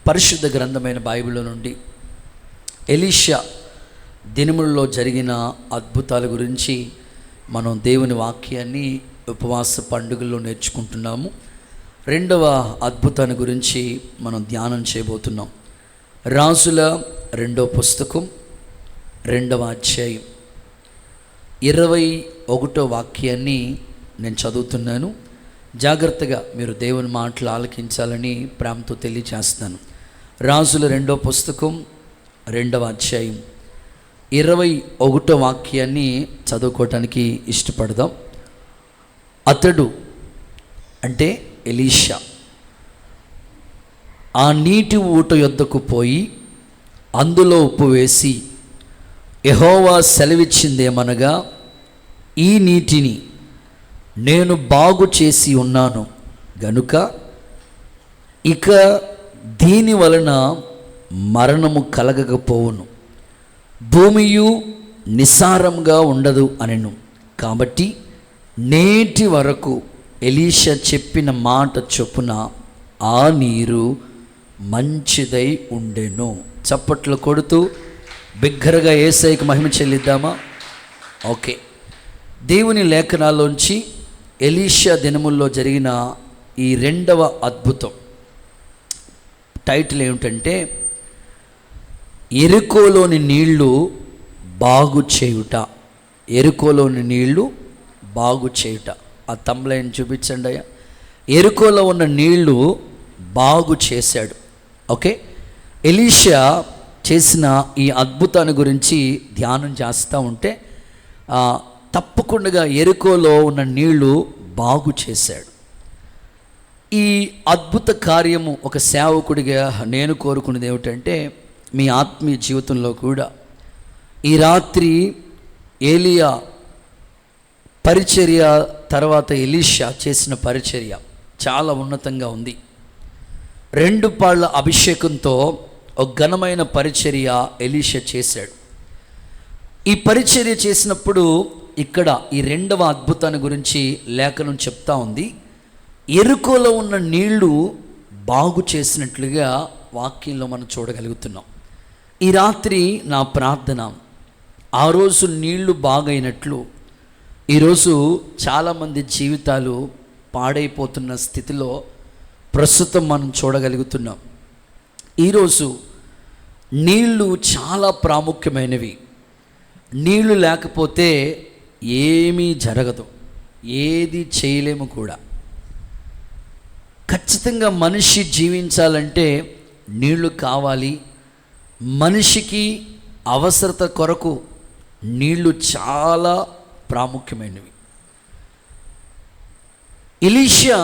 పరిశుద్ధ గ్రంథమైన బైబిల్ నుండి ఎలీషా దినములలో జరిగిన అద్భుతాల గురించి మనం దేవుని వాక్యాన్ని ఉపవాస పండుగల్లో నేర్చుకుంటున్నాము. రెండవ అద్భుతాన్ని గురించి మనం ధ్యానం చేయబోతున్నాం. రాజుల రెండవ పుస్తకం 2వ అధ్యాయం 21వ వాక్యాన్ని నేను చదువుతున్నాను. జాగ్రత్తగా మీరు దేవుని మాటలు ఆలకించాలని ప్రేమతో తెలియజేస్తాను. రాజుల రెండవ పుస్తకం 2వ అధ్యాయం 21వ వాక్యాన్ని చదువుకోవటానికి ఇష్టపడదాం. అతడు అంటే ఎలీషా ఆ నీటి ఊట యొద్దకు పోయి అందులో ఉప్పు వేసి, యెహోవా సెలవిచ్చిందేమనగా, ఈ నీటిని నేను బాగు చేసి ఉన్నాను గనుక ఇక దీని వలన మరణము కలగకపోవును, భూమియు నిస్సారంగా ఉండదు అనెను. కాబట్టి నేటి వరకు ఎలీషా చెప్పిన మాట చొప్పున ఆ నీరు మంచిదై ఉండెను. చప్పట్లు కొడుతూ బిగ్గరగా యేసయ్యకు మహిమ చెల్లిద్దామా? ఓకే. దేవుని లేఖనాల్లోంచి ఎలీషా దినముల్లో జరిగిన ఈ రెండవ అద్భుతం టైటిల్ ఏమిటంటే, యెరికోలోని నీళ్లు బాగు చేయుట. యెరికోలోని నీళ్లు బాగు చేయుట. ఆ తమ్లైన్ చూపించండి అయ్యా. యెరికోలో ఉన్న నీళ్లు బాగు చేశాడు. ఓకే. ఎలీషా చేసిన ఈ అద్భుతాన్ని గురించి ధ్యానం చేస్తూ ఉంటే తప్పకుండా యెరికోలో ఉన్న నీళ్లు బాగు చేశాడు. ఈ అద్భుత కార్యము ఒక సేవకుడిగా నేను కోరుకునేది ఏమిటంటే, మీ ఆత్మీయ జీవితంలో కూడా ఈ రాత్రి ఏలియా పరిచర్య తర్వాత ఎలీషా చేసిన పరిచర్య చాలా ఉన్నతంగా ఉంది. 2 పాళ్ళ అభిషేకంతో ఒక ఘనమైన పరిచర్య ఎలీషా చేశాడు. ఈ పరిచర్య చేసినప్పుడు ఇక్కడ ఈ రెండవ అద్భుతాన్ని గురించి లేఖనం చెప్తా ఉంది. యెరికోలో ఉన్న నీళ్లు బాగు చేసినట్లుగా వాక్యంలో మనం చూడగలుగుతున్నాం. ఈ రాత్రి నా ప్రార్థన, ఆ రోజు నీళ్లు బాగైనట్లు ఈరోజు చాలామంది జీవితాలు పాడైపోతున్న స్థితిలో ప్రస్తుతం మనం చూడగలుగుతున్నాం. ఈరోజు నీళ్లు చాలా ప్రాముఖ్యమైనవి. నీళ్లు లేకపోతే ఏమీ జరగదు, ఏది చేయలేము కూడా. ఖచ్చితంగా మనిషి జీవించాలంటే నీళ్లు కావాలి. మనిషికి అవసరత కొరకు నీళ్లు చాలా ప్రాముఖ్యమైనవి. ఎలీషా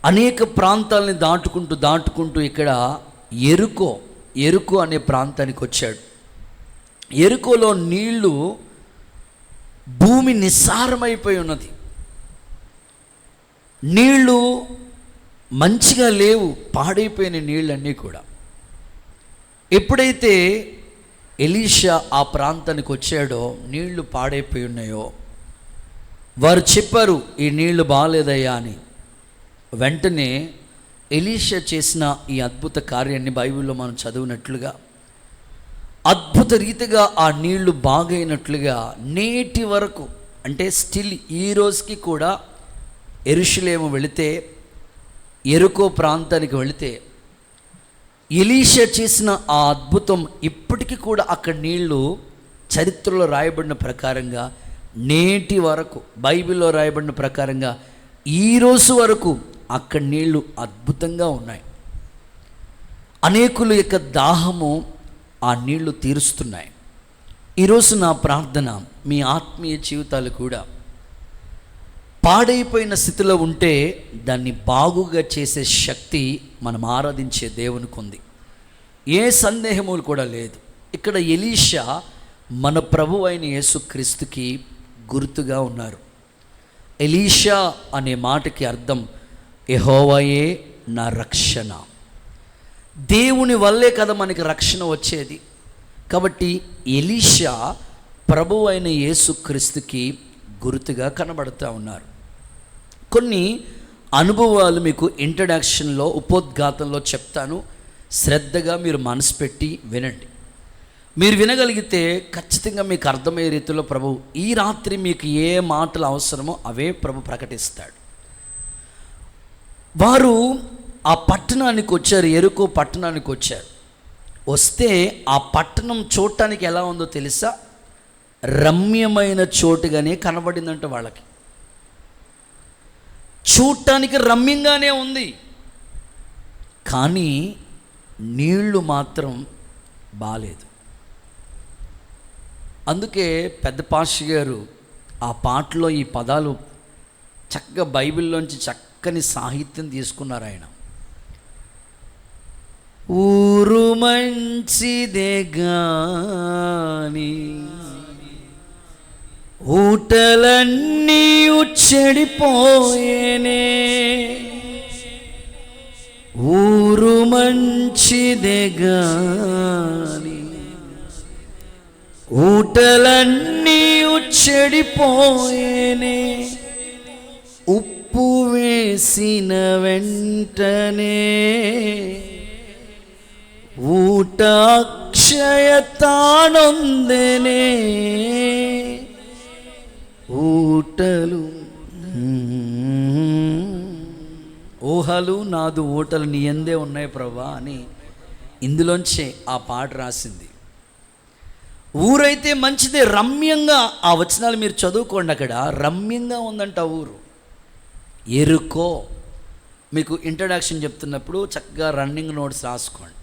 అనేక ప్రాంతాలని దాటుకుంటూ ఇక్కడ యెరికో అనే ప్రాంతానికి వచ్చాడు. యెరికోలో నీళ్లు భూమి నిస్సారమైపోయి ఉన్నది. నీళ్లు మంచిగా లేవు, పాడైపోయిన నీళ్ళన్నీ కూడా. ఎప్పుడైతే ఎలీషా ఆ ప్రాంతానికి వచ్చాడో నీళ్లు పాడైపోయి ఉన్నాయో, వారు చెప్పారు, ఈ నీళ్లు బాగాలేదయ్యా అని. వెంటనే ఎలీషా చేసిన ఈ అద్భుత కార్యాన్ని బైబిల్లో మనం చదివినట్లుగా అద్భుత రీతిగా ఆ నీళ్లు బాగైనట్లుగా నేటి వరకు, అంటే స్టిల్ ఈ రోజుకి కూడా యెరూషలేము వెళితే, యెరికో ప్రాంతానికి వెళితే ఎలీషా చేసిన ఆ అద్భుతం ఇప్పటికీ కూడా అక్కడ నీళ్లు చరిత్రలో రాయబడిన ప్రకారంగా నేటి వరకు, బైబిల్లో రాయబడిన ప్రకారంగా ఈరోజు వరకు అక్కడ నీళ్లు అద్భుతంగా ఉన్నాయి. అనేకుల యొక్క దాహము ఆ నీళ్లు తీరుస్తున్నాయి. ఈరోజు నా ప్రార్థన, మీ ఆత్మీయ జీవితాలు కూడా పాడైపోయిన స్థితిలో ఉంటే దాన్ని బాగుగా చేసే శక్తి మనం ఆరాధించే దేవునికి ఉంది. ఏ సందేహము కూడా లేదు. ఇక్కడ ఎలీషా మన ప్రభు అయిన యేసుక్రీస్తుకి గుర్తుగా ఉన్నారు. ఎలీషా అనే మాటకి అర్థం యెహోవాయే నా రక్షణ. దేవుని వల్లే కదా మనకి రక్షణ వచ్చేది. కాబట్టి ఎలీషా ప్రభు అయిన యేసుక్రీస్తుకి గుర్తుగా కనబడుతూ ఉన్నారు. కొన్ని అనుభవాలు మీకు ఇంట్రడక్షన్లో ఉపోద్ఘాతంలో చెప్తాను. శ్రద్ధగా మీరు మనసు పెట్టి వినండి. మీరు వినగలిగితే ఖచ్చితంగా మీకు అర్థమయ్యే రీతిలో ప్రభు ఈ రాత్రి మీకు ఏ మాటలు అవసరమో అవే ప్రభు ప్రకటిస్తాడు. వారు ఆ పట్టణానికి వచ్చారు, యెరికో పట్టణానికి వచ్చారు. వస్తే ఆ పట్టణం చూడటానికి ఎలా ఉందో తెలుసా? రమ్యమైన చోటుగానే కనబడిందంట వాళ్ళకి. చూడటానికి రమ్యంగానే ఉంది, కానీ నీళ్లు మాత్రం బాలేదు. అందుకే పెద్ద పాస్టర్ గారు ఆ పాటలో ఈ పదాలు చక్కగా బైబిల్లోంచి చక్కని సాహిత్యం తీసుకున్నారు ఆయన. ఊరు మంచిదే గాని ఊటలన్నీ చెడిపోయేనే, ఊరు మంచిదే గాని ఊటలన్నీ చెడిపోయేనే, ఉప్పు వేసిన వెంటనే ఊట అక్షయతానొందెనే, ఊటలు ఊహలు నాదు ఊటలు నీ యందే ఉన్నాయి ప్రభా అని ఇందులోంచే ఆ పాట రాసింది. ఊరైతే మంచిదే, రమ్యంగా. ఆ వచనాలు మీరు చదువుకోండి, అక్కడ రమ్యంగా ఉందంట ఊరు. యెరికో మీకు ఇంట్రడక్షన్ చెప్తున్నప్పుడు చక్కగా రన్నింగ్ నోట్స్ రాసుకోండి.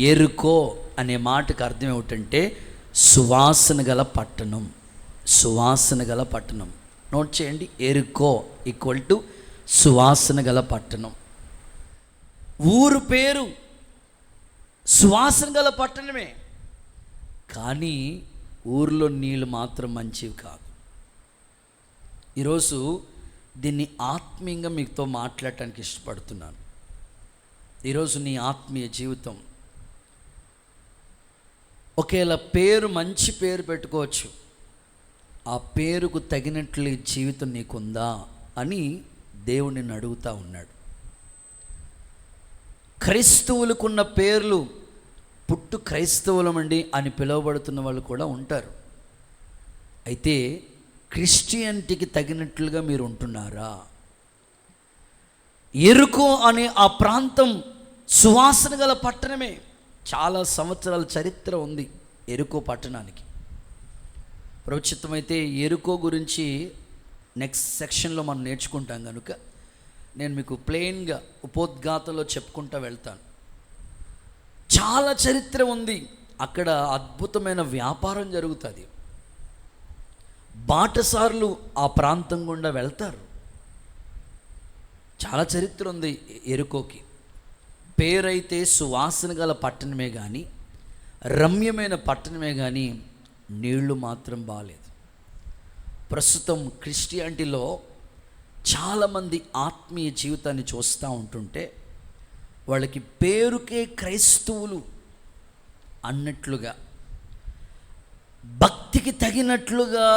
యెరికో అనే మాటకు అర్థం ఏమిటంటే సువాసన గల పట్టణం, సువాసన గల పట్టణం. నోట్ చేయండి, యెరికో ఈక్వల్ టు సువాసన గల పట్టణం. ఊరు పేరు సువాసన గల పట్టణమే, కానీ ఊరిలో నీళ్ళు మాత్రం మంచివి కాదు. ఈరోజు దీన్ని ఆత్మీయంగా మీతో మాట్లాడటానికి ఇష్టపడుతున్నాను. ఈరోజు నీ ఆత్మీయ జీవితం ఒకేలా పేరు, మంచి పేరు పెట్టుకోవచ్చు, ఆ పేరుకు తగినట్లు జీవితం నీకుందా అని దేవుడు నిన్ను అడుగుతూ ఉన్నాడు. క్రైస్తవులకున్న పేర్లు పుట్టు క్రైస్తవులమండి అని పిలువబడుతున్న వాళ్ళు కూడా ఉంటారు. అయితే క్రిస్టియన్టీకి తగినట్లుగా మీరు ఉంటున్నారా? యెరికో అనే ఆ ప్రాంతం సువాసన గల పట్టణమే. చాలా సంవత్సరాల చరిత్ర ఉంది యెరికో పట్టణానికి. ప్రవచితమైతే యెరికో గురించి నెక్స్ట్ సెక్షన్లో మనం నేర్చుకుంటాం కనుక నేను మీకు ప్లెయిన్గా ఉపోద్ఘాతంలో చెప్పుకుంటూ వెళ్తాను. చాలా చరిత్ర ఉంది అక్కడ. అద్భుతమైన వ్యాపారం జరుగుతుంది. బాటసారులు ఆ ప్రాంతం గుండా వెళ్తారు. చాలా చరిత్ర ఉంది యెరికోకి. పేరైతే సువాసన గల పట్టణమే కానీ, రమ్యమైన పట్టణమే కానీ నీళ్లు మాత్రం బాలేదు. ప్రస్తుతం క్రిస్టియానిటీలో చాలామంది ఆత్మీయ జీవితాన్ని చూస్తూ ఉంటుంటే వాళ్ళకి పేరుకే క్రైస్తవులు అన్నట్లుగా, భక్తికి తగినట్లుగా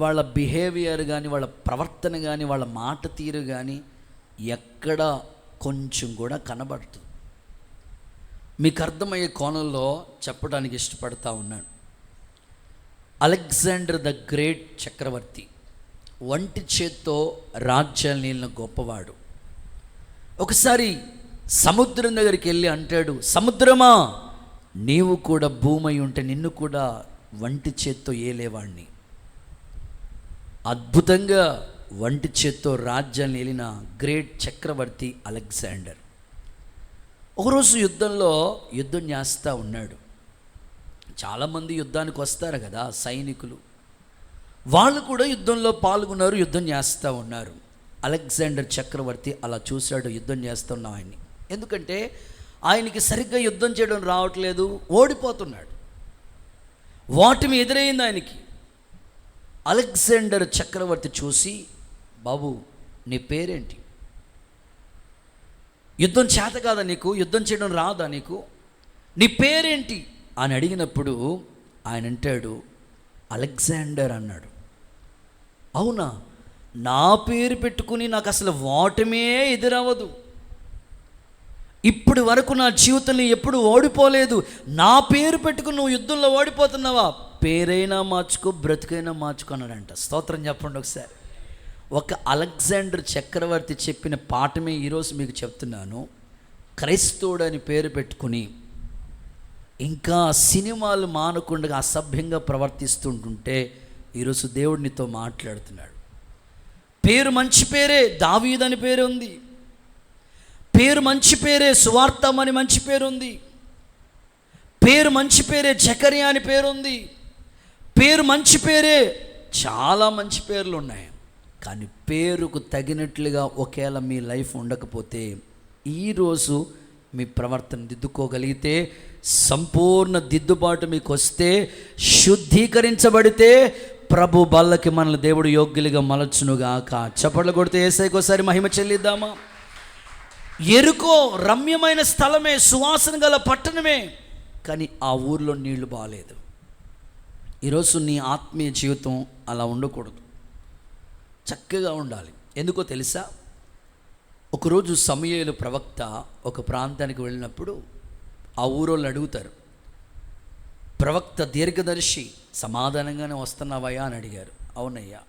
వాళ్ళ బిహేవియర్ కానీ, వాళ్ళ ప్రవర్తన కానీ, వాళ్ళ మాట తీరు కానీ ఎక్కడ కొంచెం కూడా కనబడుతుంది. మీకు అర్థమయ్యే కోణంలో చెప్పడానికి ఇష్టపడతా ఉన్నాను. అలెగ్జాండర్ ద గ్రేట్ చక్రవర్తి, వంటి చేత్తో రాజ్యాలు నీళ్ళ గొప్పవాడు. ఒకసారి సముద్రం దగ్గరికి వెళ్ళి అంటాడు, సముద్రమా నీవు కూడా భూమి ఉంటే నిన్ను కూడా వంటి చేత్తో ఏలేవాణ్ణి. అద్భుతంగా వంటి చేత్తో రాజ్యాన్ని ఏలిన గ్రేట్ చక్రవర్తి అలెగ్జాండర్. ఒకరోజు యుద్ధం చేస్తూ ఉన్నాడు. చాలామంది యుద్ధానికి వస్తారు కదా సైనికులు, వాళ్ళు కూడా యుద్ధంలో పాల్గొన్నారు, యుద్ధం చేస్తూ ఉన్నారు. అలెగ్జాండర్ చక్రవర్తి అలా చూశాడు యుద్ధం చేస్తున్న ఆయన్ని. ఎందుకంటే ఆయనకి సరిగ్గా యుద్ధం చేయడం రావట్లేదు, ఓడిపోతున్నాడు, ఓటమి ఎదురైంది ఆయనకి. అలెగ్జాండర్ చక్రవర్తి చూసి, బాబు నీ పేరేంటి? యుద్ధం చేత కాదా నీకు? యుద్ధం చేయడం రాదా నీకు? నీ పేరేంటి అని అడిగినప్పుడు ఆయన అంటాడు, అలెగ్జాండర్ అన్నాడు. అవునా, నా పేరు పెట్టుకుని నాకు అసలు ఓటమే ఎదురవ్వదు, ఇప్పటి వరకు నా జీవితంలో ఎప్పుడు ఓడిపోలేదు, నా పేరు పెట్టుకుని నువ్వు యుద్ధంలో ఓడిపోతున్నావా, పేరైనా మార్చుకో బ్రతుకైనా మార్చుకో అన్నాడంట. స్తోత్రం చెప్పండి ఒకసారి. ఒక అలెగ్జాండర్ చక్రవర్తి చెప్పిన పాఠమే ఈరోజు మీకు చెప్తున్నాను. క్రైస్తవుడు అని పేరు పెట్టుకుని ఇంకా సినిమాలు మానకుండా అసభ్యంగా ప్రవర్తిస్తుంటుంటే ఈరోజు దేవుడు నీతో మాట్లాడుతున్నాడు. పేరు మంచి పేరే, దావీదు అని పేరు ఉంది. పేరు మంచి పేరే, సువార్తం అని మంచి పేరు ఉంది. పేరు మంచి పేరే, జకరియా అని పేరు ఉంది. పేరు మంచి పేరే, చాలా మంచి పేర్లు ఉన్నాయి. కానీ పేరుకు తగినట్లుగా ఒకేలా మీ లైఫ్ ఉండకపోతే, ఈరోజు మీ ప్రవర్తన దిద్దుకోగలిగితే, సంపూర్ణ దిద్దుబాటు మీకు వస్తే, శుద్ధీకరించబడితే ప్రభు బల్లకి మనల్ని దేవుడు యోగ్యులుగా మలచునుగాక. చప్పట్లు కొడితే యేసయ్యకు ఒకసారి మహిమ చెల్లిద్దామా. ఎరుకో రమ్యమైన స్థలమే, సువాసన గల పట్టణమే, కానీ ఆ ఊర్లో నీళ్లు బాగాలేదు. ఈరోజు నీ ఆత్మీయ జీవితం అలా ఉండకూడదు, చక్కగా ఉండాలి. ఎందుకో తెలుసా? ఒకరోజు సమూయేలు ప్రవక్త ఒక ప్రాంతానికి వెళ్ళినప్పుడు ఆ ఊరోళ్ళు అడుగుతారు, ప్రవక్త దీర్ఘదర్శి సమాధానంగానే వస్తున్నావయ్యా అని అడిగారు. అవునయ్యా.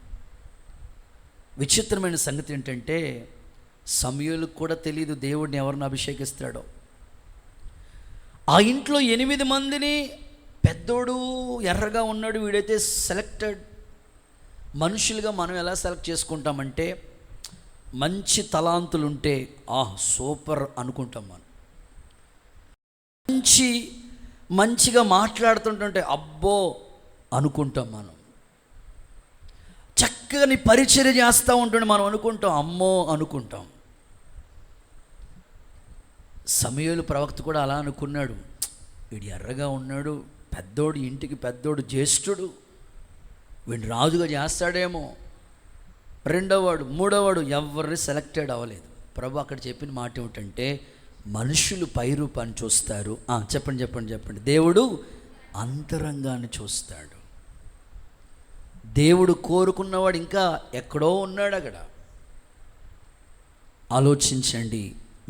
విచిత్రమైన సంగతి ఏంటంటే, సమూయేలుకు కూడా తెలియదు దేవుడిని ఎవరిని అభిషేకిస్తాడో. ఆ ఇంట్లో 8 మందిని, పెద్దోడు ఎర్రగా ఉన్నాడు, వీడైతే సెలెక్టెడ్ మనుషులుగా మనం ఎలా సెలెక్ట్ చేసుకుంటామంటే, మంచి తలాంతులు ఉంటే సూపర్ అనుకుంటాం మనం. మంచిగా మాట్లాడుతుంటుంటే అబ్బో అనుకుంటాం మనం. చక్కగా నీ పరిచర్య చేస్తూ ఉంటుంటే మనం అనుకుంటాం అమ్మో అనుకుంటాం. సమూయేలు ప్రవక్త కూడా అలా అనుకున్నాడు. వీడు ఎర్రగా ఉన్నాడు, పెద్దోడు, ఇంటికి పెద్దోడు, జ్యేష్ఠుడు, వీడిని రాజుగా చేస్తాడేమో. రెండోవాడు, మూడోవాడు ఎవరిని సెలెక్టెడ్ అవ్వలేదు. ప్రభు అక్కడ చెప్పిన మాట ఏమిటంటే, మనుషులు పైరూపాన్ని చూస్తారు, చెప్పండి, దేవుడు అంతరంగాన్ని చూస్తాడు. దేవుడు కోరుకున్నవాడు ఇంకా ఎక్కడో ఉన్నాడు అక్కడ. ఆలోచించండి,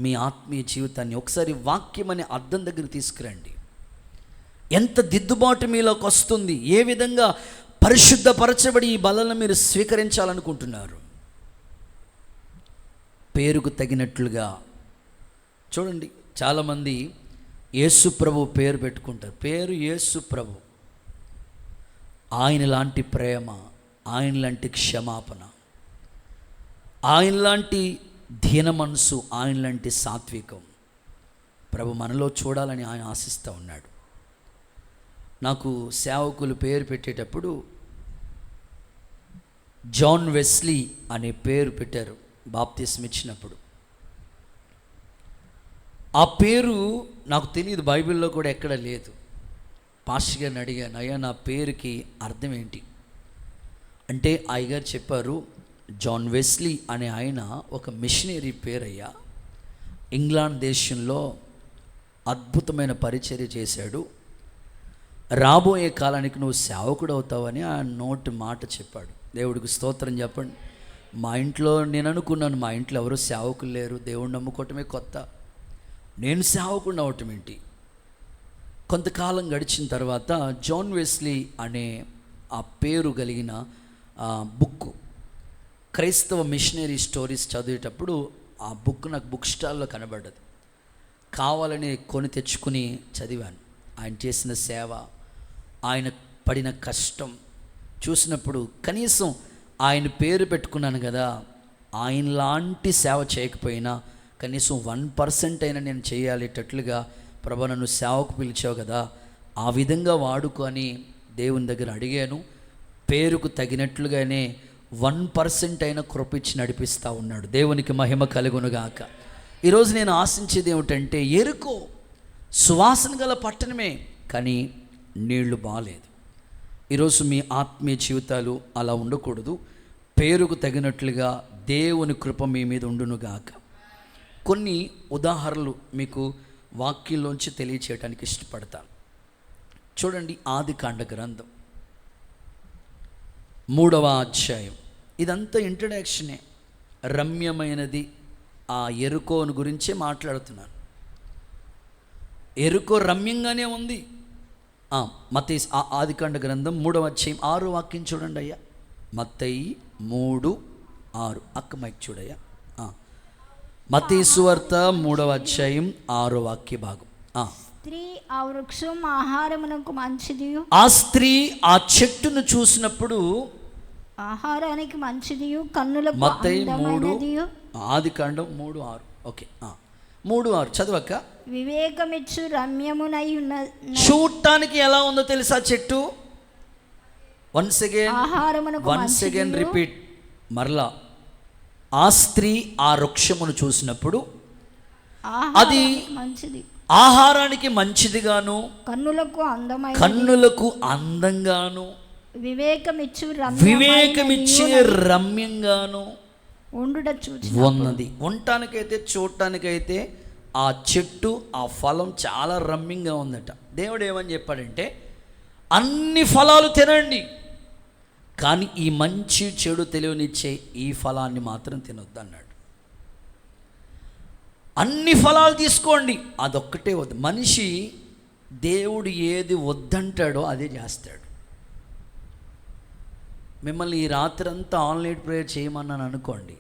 మీ ఆత్మీయ జీవితాన్ని ఒకసారి వాక్యం అనే అద్దం దగ్గర తీసుకురండి. ఎంత దిద్దుబాటు మీలోకి వస్తుంది, ఏ విధంగా పరిశుద్ధపరచబడి ఈ బలను మీరు స్వీకరించాలనుకుంటున్నారు. పేరుకు తగినట్లుగా చూడండి. చాలామంది యేసు ప్రభు పేరు పెట్టుకుంటారు. పేరు యేసు ప్రభు. ఆయన లాంటి ప్రేమ, ఆయన లాంటి క్షమాపణ, ఆయన లాంటి దీన మనసు, ఆయన లాంటి సాత్వికం ప్రభు మనలో చూడాలని ఆయన ఆశిస్తూ ఉన్నాడు. నాకు సేవకులు పేరు పెట్టేటప్పుడు జాన్ వెస్లీ అనే పేరు పెట్టారు బాప్తిస్మం ఇచ్చినప్పుడు. ఆ పేరు నాకు తెలియదు, బైబిల్లో కూడా ఎక్కడ లేదు. పాస్టర్ గారిని అడిగాను, అయ్యా నా పేరుకి అర్థం ఏంటి అంటే, అయ్యగారు చెప్పారు, జాన్ వెస్లీ అనే ఆయన ఒక మిషనరీ పేరయ్యా. ఇంగ్లాండ్ దేశంలో అద్భుతమైన పరిచర్య చేశాడు. రాబోయే కాలానికి నువ్వు సేవకుడు అవుతావని ఆ నోటి మాట చెప్పాడు. దేవుడికి స్తోత్రం చెప్పండి. మా ఇంట్లో నేను అనుకున్నాను, మా ఇంట్లో ఎవరు సేవకులు లేరు, దేవుడిని నమ్ముకోవటమే కొత్త, నేను సేవకుడిని అవటం ఏంటి. కొంతకాలం గడిచిన తర్వాత జాన్ వెస్లీ అనే ఆ పేరు కలిగిన బుక్, క్రైస్తవ మిషనరీ స్టోరీస్ చదివేటప్పుడు ఆ బుక్ నాకు బుక్ స్టాల్లో కనబడ్డది. కావాలని కొని తెచ్చుకుని చదివాను. ఆయన చేసిన సేవ, ఆయన పడిన కష్టం చూసినప్పుడు కనీసం ఆయన పేరు పెట్టుకున్నాను కదా, ఆయన లాంటి సేవ చేయకపోయినా కనీసం 1% అయినా నేను చేయాలేటట్లుగా ప్రభు నన్ను సేవకు పిలిచావు కదా, ఆ విధంగా వాడుకొని దేవుని దగ్గర అడిగాను. పేరుకు తగినట్లుగానే 1% అయినా కృపించి నడిపిస్తూ ఉన్నాడు. దేవునికి మహిమ కలుగునుగాక. ఈరోజు నేను ఆశించేది ఏమిటంటే, ఎరుకో సువాసన గల పట్టణమే, కానీ నీళ్లు బాలేదు. ఈరోజు మీ ఆత్మీయ జీవితాలు అలా ఉండకూడదు. పేరుకు తగినట్లుగా దేవుని కృప మీ మీద ఉండునుగాక. కొన్ని ఉదాహరణలు మీకు వాక్యంలోంచి తెలియచేయడానికి ఇష్టపడతాను. చూడండి, ఆదికాండ గ్రంథం 3వ అధ్యాయం ఇదంతా ఇంట్రడక్షనే, రమ్యమైనది. ఆ ఎరుకోను గురించే మాట్లాడుతున్నాను. ఎరుకో రమ్యంగానే ఉంది. మత్తయి ఆదికాండ గ్రంథం 3వ అధ్యాయం 6వ వాక్యం చూడండి అయ్యా. మత్తయి 3:6. అక్క మైక్ చూడయ్యా. మత్తయి సువార్త 3వ అధ్యాయం 6వ వాక్య భాగం. స్త్రీ ఆ వృక్షం ఆహారమునకు మంచిది. ఆ స్త్రీ ఆ చెట్టును చూసినప్పుడు ఆహారానికి మంచిది, కన్నులకు మత్తయి 3 ఆదికాండం 3:6. ఓకే, 3:6 చదవక్క. వివేకమిచ్చు రమ్యమునై ఉన్న. చూడటానికి ఎలా ఉందో తెలుసా చెట్టు? Once again repeat. మరలా ఆ స్త్రీ ఆ వృక్షమును చూసినప్పుడు అది మంచిది, ఆహారానికి మంచిదిగాను, కన్నులకు అందంగాను, వివేకమిచ్చే రమ్యంగాను ఉన్నది. ఉండటానికైతే చూడటానికైతే ఆ చెట్టు, ఆ ఫలం చాలా రమ్యంగా ఉందట. దేవుడు ఏమని చెప్పాడంటే, అన్ని ఫలాలు తినండి, కానీ ఈ మంచి చెడు తెలియనిచ్చే ఈ ఫలాన్ని మాత్రం తినొద్దు అన్నాడు. అన్ని ఫలాలు తీసుకోండి, అదొక్కటే వద్దు. మనిషి దేవుడు ఏది వద్దంటాడో అదే చేస్తాడు. మిమ్మల్ని ఈ రాత్రంతా ఆన్లైన్ ప్రేయర్ చేయమన్నాను అనుకోండి,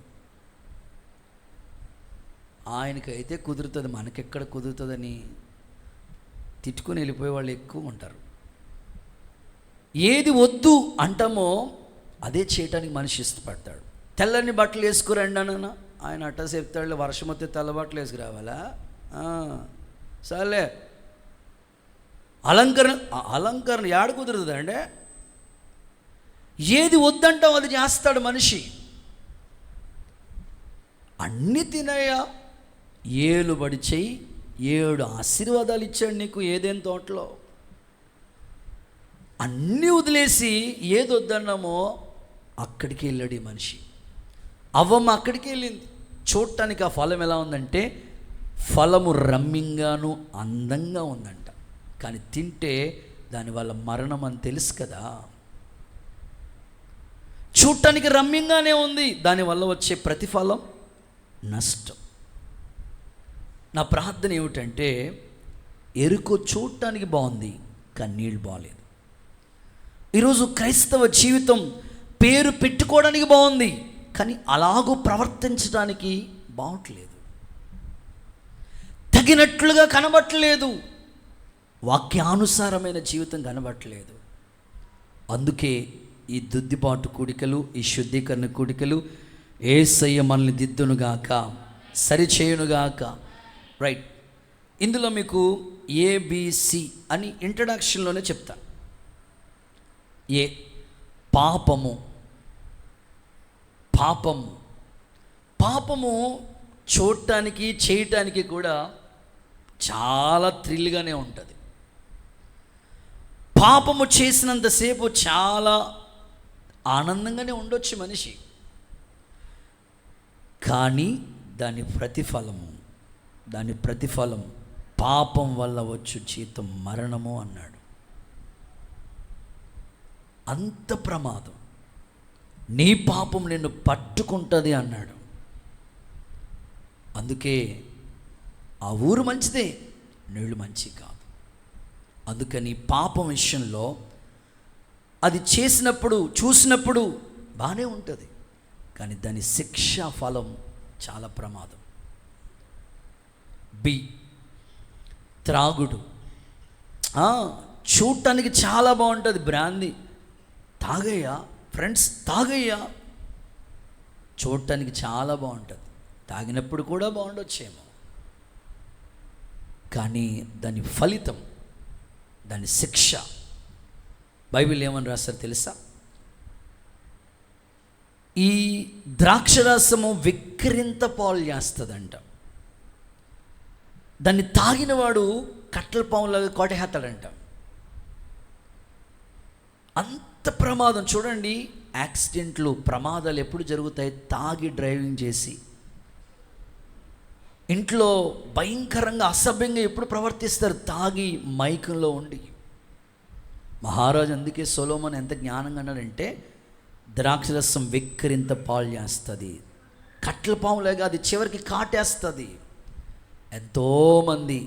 ఆయనకైతే కుదురుతుంది, మనకెక్కడ కుదురుతుందని తిట్టుకుని వెళ్ళిపోయే వాళ్ళు ఎక్కువ ఉంటారు. ఏది వద్దు అంటామో అదే చేయటానికి మనిషి ఇష్టపడతాడు. తెల్లని బట్టలు వేసుకురండి అన్న, ఆయన అట్టా చెప్తాడు, వర్షం వస్తే తెల్ల బట్టలు వేసుకురావాలా? సర్లే. అలంకరణ ఏడ కుదురుతుంది అంటే, ఏది వద్దంటావు అది చేస్తాడు మనిషి. అన్నీ తినయ్యా, ఏలుబడి చెయ్యి, 7 ఆశీర్వాదాలు ఇచ్చాడు నీకు ఏదేం తోటలో. అన్నీ వదిలేసి ఏది వద్దన్నామో అక్కడికి వెళ్ళాడు ఈ మనిషి. అవ్వమ్మ అక్కడికి వెళ్ళింది. చూడటానికి ఆ ఫలం ఎలా ఉందంటే, ఫలము రమ్యంగాను అందంగా ఉందంట, కానీ తింటే దానివల్ల మరణం అని తెలుసు కదా. చూడటానికి రమ్యంగానే ఉంది, దానివల్ల వచ్చే ప్రతిఫలం నష్టం. నా ప్రార్థన ఏమిటంటే, ఎరుకో చూడటానికి బాగుంది కానీ నీళ్ళు బాగలేదు. ఈరోజు క్రైస్తవ జీవితం పేరు పెట్టుకోవడానికి బాగుంది కానీ అలాగూ ప్రవర్తించడానికి బాగట్లేదు, తగినట్లుగా కనబట్టలేదు, వాక్యానుసారమైన జీవితం కనబట్టలేదు. అందుకే ఈ దుద్దిపాటు కూడికలు, ఈ శుద్ధీకరణ కూడికలు యేసయ్య మనల్ని దిద్దునుగాక, సరిచేయునుగాక. రైట్, ఇందులో మీకు ABC అని ఇంట్రడక్షన్లోనే చెప్తాను. ఏ పాపము. పాపము చూడటానికి చేయటానికి కూడా చాలా థ్రిల్గానే ఉంటుంది. పాపము చేసినంతసేపు చాలా ఆనందంగానే ఉండొచ్చు మనిషి, కానీ దాని ప్రతిఫలం పాపం వల్ల వచ్చు జీతం మరణము అన్నాడు. అంత ప్రమాదం, నీ పాపం నిన్ను పట్టుకుంటుంది అన్నాడు. అందుకే ఆ ఊరు మంచిదే, నీళ్ళు మంచి కాదు. అందుకని పాపం విషయంలో అది చేసినప్పుడు చూసినప్పుడు బాగానే ఉంటుంది, కానీ దాని శిక్షా ఫలం చాలా ప్రమాదం. త్రాగుడు. చూడటానికి చాలా బాగుంటుంది, బ్రాందీ తాగయ్యా ఫ్రెండ్స్, తాగయ్యా, చూడటానికి చాలా బాగుంటుంది, తాగినప్పుడు కూడా బాగుండొచ్చేమో, కానీ దాని ఫలితం, దాని శిక్ష బైబిల్ ఏమని రాస్తారు తెలుసా? ఈ ద్రాక్షరసము విక్రింత పాలు చేస్తుందంట. దాన్ని తాగినవాడు కట్టెల పాములాగా కొట్టేస్తాడంట. అంత ప్రమాదం. చూడండి, యాక్సిడెంట్లు, ప్రమాదాలు ఎప్పుడు జరుగుతాయి? తాగి డ్రైవింగ్ చేసి, ఇంట్లో భయంకరంగా అసభ్యంగా ఎప్పుడు ప్రవర్తిస్తారు? తాగి మైకంలో ఉండి. మహారాజు అందుకే సొలొమోను ఎంత జ్ఞానంగా అన్నాడంటే, ద్రాక్షరసం వెక్కిరింత పాలు చేస్తుంది. కట్ల పాములేగా అది చివరికి కాటేస్తుంది. ఎంతోమంది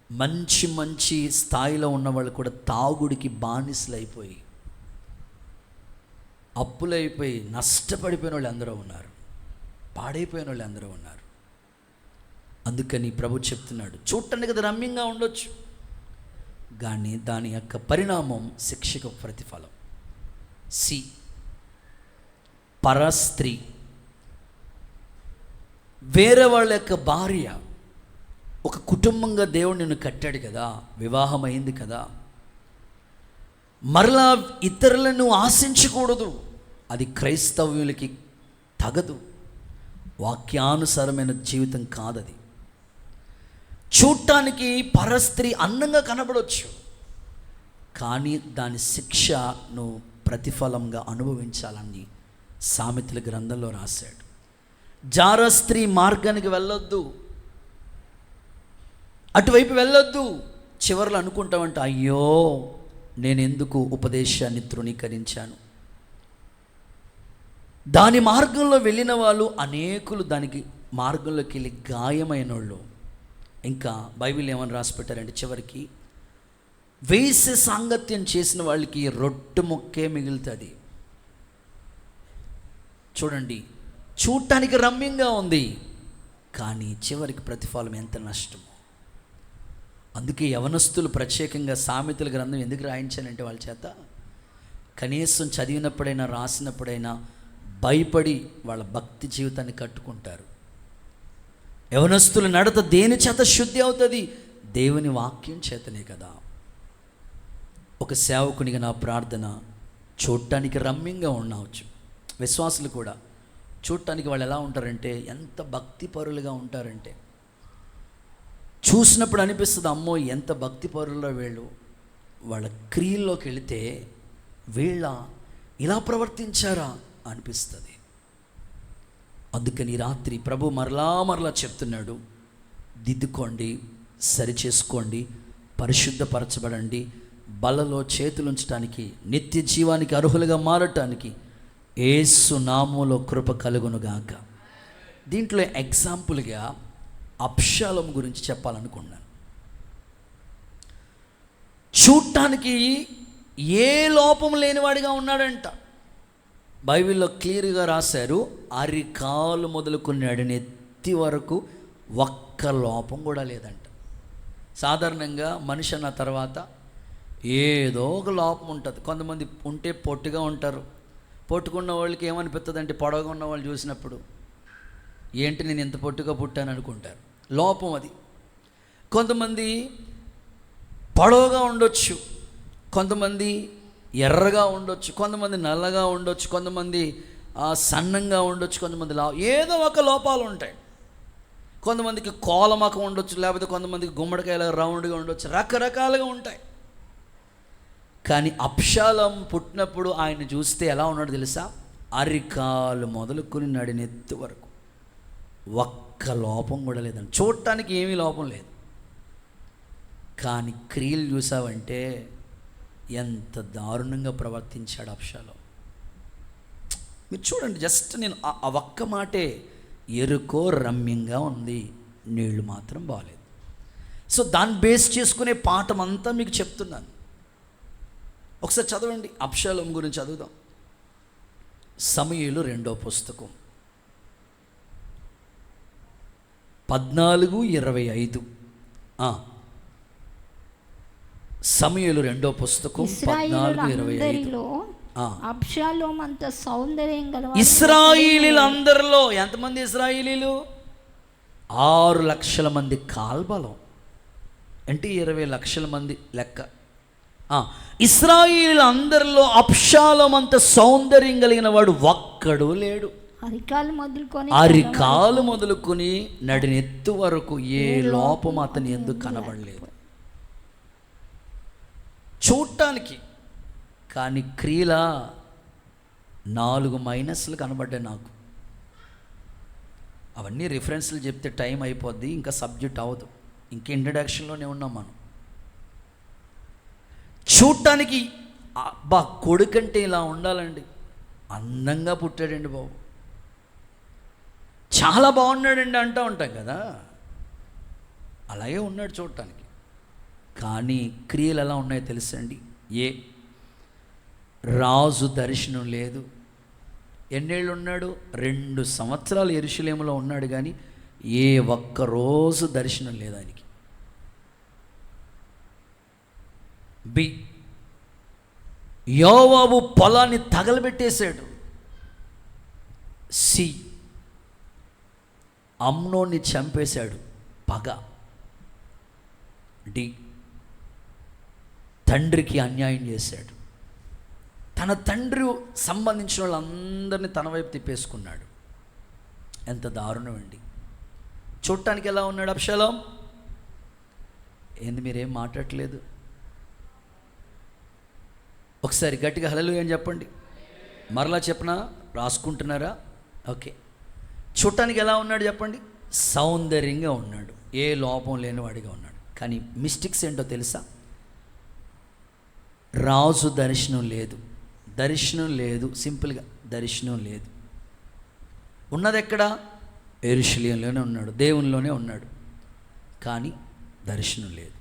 మంచి మంచి స్థాయిలో ఉన్నవాళ్ళు కూడా తాగుడికి బానిసలు అయిపోయి, అప్పులైపోయి, నష్టపడిపోయిన వాళ్ళు అందరూ ఉన్నారు, పాడైపోయిన వాళ్ళు అందరూ ఉన్నారు. అందుకని ప్రభు చెప్తున్నాడు, చూడటానికి అది రమ్యంగా ఉండొచ్చు, కానీ దాని యొక్క పరిణామం శిక్షకు ప్రతిఫలం. పరస్త్రీ, వేరే వాళ్ళ యొక్క భార్య. ఒక కుటుంబంగా దేవుడు నిన్ను కట్టాడు కదా, వివాహం అయింది కదా, మరలా ఇతరులను ఆశించకూడదు. అది క్రైస్తవులకి తగదు, వాక్యానుసారమైన జీవితం కాదది. చూడటానికి పరస్త్రీ అందంగా కనబడవచ్చు, కానీ దాని శిక్ష నువ్వు ప్రతిఫలంగా అనుభవించాలని సామెతల గ్రంథంలో రాశాడు. జారస్త్రీ మార్గానికి వెళ్ళొద్దు, అటువైపు వెళ్ళొద్దు. చివరిలో అనుకుంటామంట, అయ్యో నేను ఎందుకు ఉపదేశాన్ని తృణీకరించాను. దాని మార్గంలో వెళ్ళిన వాళ్ళు అనేకులు దానికి మార్గంలోకి వెళ్ళి గాయమైన వాళ్ళు. ఇంకా బైబిల్ ఏమని రాసి పెట్టారంటే, చివరికి వేసే సాంగత్యం చేసిన వాళ్ళకి రొట్టె ముక్కే మిగులుతుంది. చూడండి, చూడటానికి రమ్యంగా ఉంది, కానీ చివరికి ప్రతిఫలం ఎంత నష్టమో. అందుకే యవనస్తులు ప్రత్యేకంగా సామెతల గ్రంథం ఎందుకు రాయించానంటే వాళ్ళ చేత, కనీసం చదివినప్పుడైనా రాసినప్పుడైనా భయపడి వాళ్ళ భక్తి జీవితాన్ని కట్టుకుంటారు. యవనస్తుల నడత దేని చేత శుద్ధి అవుతుంది? దేవుని వాక్యం చేతనే కదా. ఒక సేవకునిగా నా ప్రార్థన, చూడటానికి రమ్యంగా ఉండవచ్చు. విశ్వాసులు కూడా చూడటానికి వాళ్ళు ఎలా ఉంటారంటే, ఎంత భక్తిపరులుగా ఉంటారంటే, చూసినప్పుడు అనిపిస్తుంది, అమ్మో ఎంత భక్తిపరుల్లో వీళ్ళు. వాళ్ళ క్రియల్లోకి వెళితే వీళ్ళ ఇలా ప్రవర్తించారా అనిపిస్తుంది. అందుకని రాత్రి ప్రభు మరలా చెప్తున్నాడు, దిద్దుకోండి, సరిచేసుకోండి, పరిశుద్ధపరచబడండి, బలలో చేతులుంచడానికి, నిత్య జీవానికి అర్హులుగా మారటానికి యేసు నామములో కృప కలుగునుగాక. దీంట్లో ఎగ్జాంపుల్గా అబ్షాలోము గురించి చెప్పాలనుకున్నాను. చూడటానికి ఏ లోపం లేనివాడిగా ఉన్నాడంట. బైబిల్లో క్లియర్గా రాశారు, అరికాలు మొదలుకొని నడినెత్తి వరకు ఒక్క లోపం కూడా లేదంట. సాధారణంగా మనిషి అన్న తర్వాత ఏదో ఒక లోపం ఉంటుంది. కొంతమంది ఉంటే పొట్టిగా ఉంటారు. పొట్టుకున్న వాళ్ళకి ఏమనిపిస్తుంది అంటే, పొడవుగా ఉన్న వాళ్ళు చూసినప్పుడు ఏంటి నేను ఎంత పొట్టుగా పుట్టాను అనుకుంటారు. లోపం అది. కొంతమంది పొడవుగా ఉండొచ్చు, కొంతమంది ఎర్రగా ఉండొచ్చు, కొంతమంది నల్లగా ఉండొచ్చు, కొంతమంది సన్నంగా ఉండొచ్చు, కొంతమంది ఏదో ఒక లోపాలు ఉంటాయి. కొంతమందికి కోలమకం ఉండొచ్చు, లేకపోతే కొంతమందికి గుమ్మడికాయల రౌండ్గా ఉండొచ్చు, రకరకాలుగా ఉంటాయి. కానీ అబ్షాలోము పుట్టినప్పుడు ఆయన చూస్తే ఎలా ఉన్నాడు తెలుసా? అరికాలు మొదలుకొని నడినెత్తు వరకు ఒక్క లోపం కూడా లేదండి. చూడటానికి ఏమీ లోపం లేదు, కానీ క్రియలు చూసావంటే ఎంత దారుణంగా ప్రవర్తించాడు అబ్షాలోము. మీరు చూడండి, జస్ట్ నేను ఆ ఒక్క మాటే, ఎరుకో రమ్యంగా ఉంది, నీళ్లు మాత్రం బాగాలేదు. సో దాన్ని బేస్ చేసుకునే పాఠం అంతా మీకు చెప్తున్నాను. ఒకసారి చదవండి, అబ్షాలోము గురించి చదువుదాం. సమూయేలు 2వ పుస్తకం 14:25. సమూయేలు 2వ పుస్తకం 14:25. అబ్షాలోము అంత సౌందర్యం గల ఇశ్రాయేలీలందరిలో ఎంతమంది ఇశ్రాయేలీలు? 6 లక్షల మంది కాల్బలం అంటే 20 లక్షల మంది లెక్క. ఇశ్రాయేలీలందరిలో అబ్షాలోము అంత సౌందర్యం కలిగిన వాడు ఒక్కడు లేడు. అరికాలు మొదలుకొని నడినెత్తు వరకు ఏ లోపం అతని ఎందుకు కనబడలేదు చూడటానికి. కానీ క్రియల 4 మైనస్లు కనబడ్డాయి నాకు. అవన్నీ రిఫరెన్స్లు చెప్తే టైం అయిపోద్ది, ఇంకా సబ్జెక్ట్ అవ్వదు. ఇంకా ఇంట్రడక్షన్లోనే ఉన్నాం మనం. చూడటానికి అబ్బా కొడుకంటే ఇలా ఉండాలండి, అందంగా పుట్టాడండి బాబు, చాలా బాగున్నాడండి అంటూ ఉంటాం కదా, అలాగే ఉన్నాడు చూడటానికి. కానీ క్రియలు ఎలా ఉన్నాయో తెలుసండి. రాజు దర్శనం లేదు. ఎన్నేళ్ళు ఉన్నాడు? 2 సంవత్సరాలు యెరూషలేములో ఉన్నాడు, కానీ ఏ ఒక్కరోజు దర్శనం లేదు ఆయనకి. యోవాబు పొలాన్ని తగలబెట్టేశాడు. అమ్నోన్ని చంపేశాడు, పగ. తండ్రికి అన్యాయం చేశాడు. తన తండ్రి సంబంధించిన వాళ్ళందరినీ తన వైపు తిప్పేసుకున్నాడు. ఎంత దారుణం అండి. చూడటానికి ఎలా ఉన్నాడు అబ్షాలోం? ఏంది మీరేం మాట్లాడట్లేదు? ఒకసారి గట్టిగా హల్లెలూయా అని చెప్పండి. మరలా చెప్పనా? రాసుకుంటున్నారా? ఓకే. చూడటానికి ఎలా ఉన్నాడు చెప్పండి? సౌందర్యంగా ఉన్నాడు, ఏ లోపం లేనివాడిగా ఉన్నాడు. కానీ మిస్టేక్స్ ఏంటో తెలుసా? రాజు దర్శనం లేదు, సింపుల్గా దర్శనం లేదు. ఉన్నది ఎక్కడ? యెరూషలేములోనే ఉన్నాడు, దేవునిలోనే ఉన్నాడు, కానీ దర్శనం లేదు.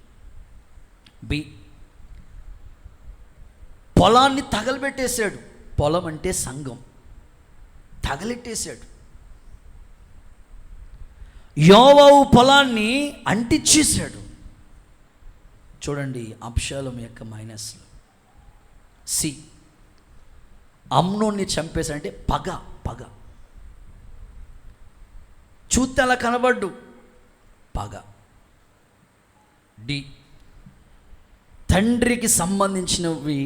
పొలాన్ని తగలబెట్టేశాడు. పొలం అంటే సంఘం, తగలెట్టేశాడు. యోవాబు పొలాన్ని అంటించేశాడు. చూడండి అబ్షాలోము యొక్క మైనస్లు. అమ్నోన్ని చంపేశాడంటే పగ. చూస్తే అలా కనబడ్డు, పగ. తండ్రికి సంబంధించినవి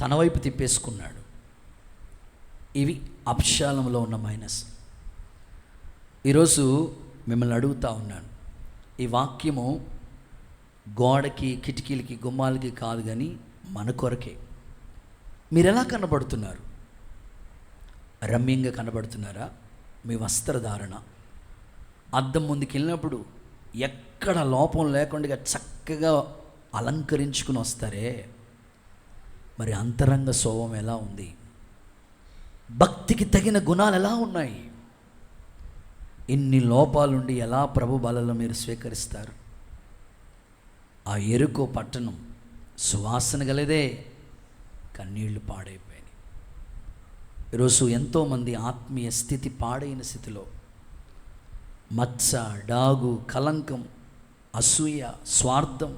తన వైపు తిప్పేసుకున్నాడు. ఇవి అబ్షాలోములో ఉన్న మైనస్. ఈరోజు మిమ్మల్ని అడుగుతా ఉన్నాను, ఈ వాక్యము గోడకి, కిటికీలకి, గుమ్మాలకి కాదు, కానీ మన కొరకే. మీరు ఎలా కనబడుతున్నారు? రమ్యంగా కనబడుతున్నారా? మీ వస్త్రధారణ, అద్దం ముందుకు వెళ్ళినప్పుడు ఎక్కడ లోపం లేకుండా చక్కగా అలంకరించుకుని వస్తారే, మరి అంతరంగ స్వభావం ఎలా ఉంది? భక్తికి తగిన గుణాలు ఎలా ఉన్నాయి? ఇన్ని లోపాలుండి ఎలా ప్రభు బలలో మీరు స్వీకరిస్తారు? ఆ ఎరుకో పట్టణం సువాసన గలదే, కన్నీళ్లు పాడైపోయినాయి. ఈరోజు ఎంతోమంది ఆత్మీయ స్థితి పాడైన స్థితిలో, మచ్చ, డాగు, కలంకం, అసూయ, స్వార్థం.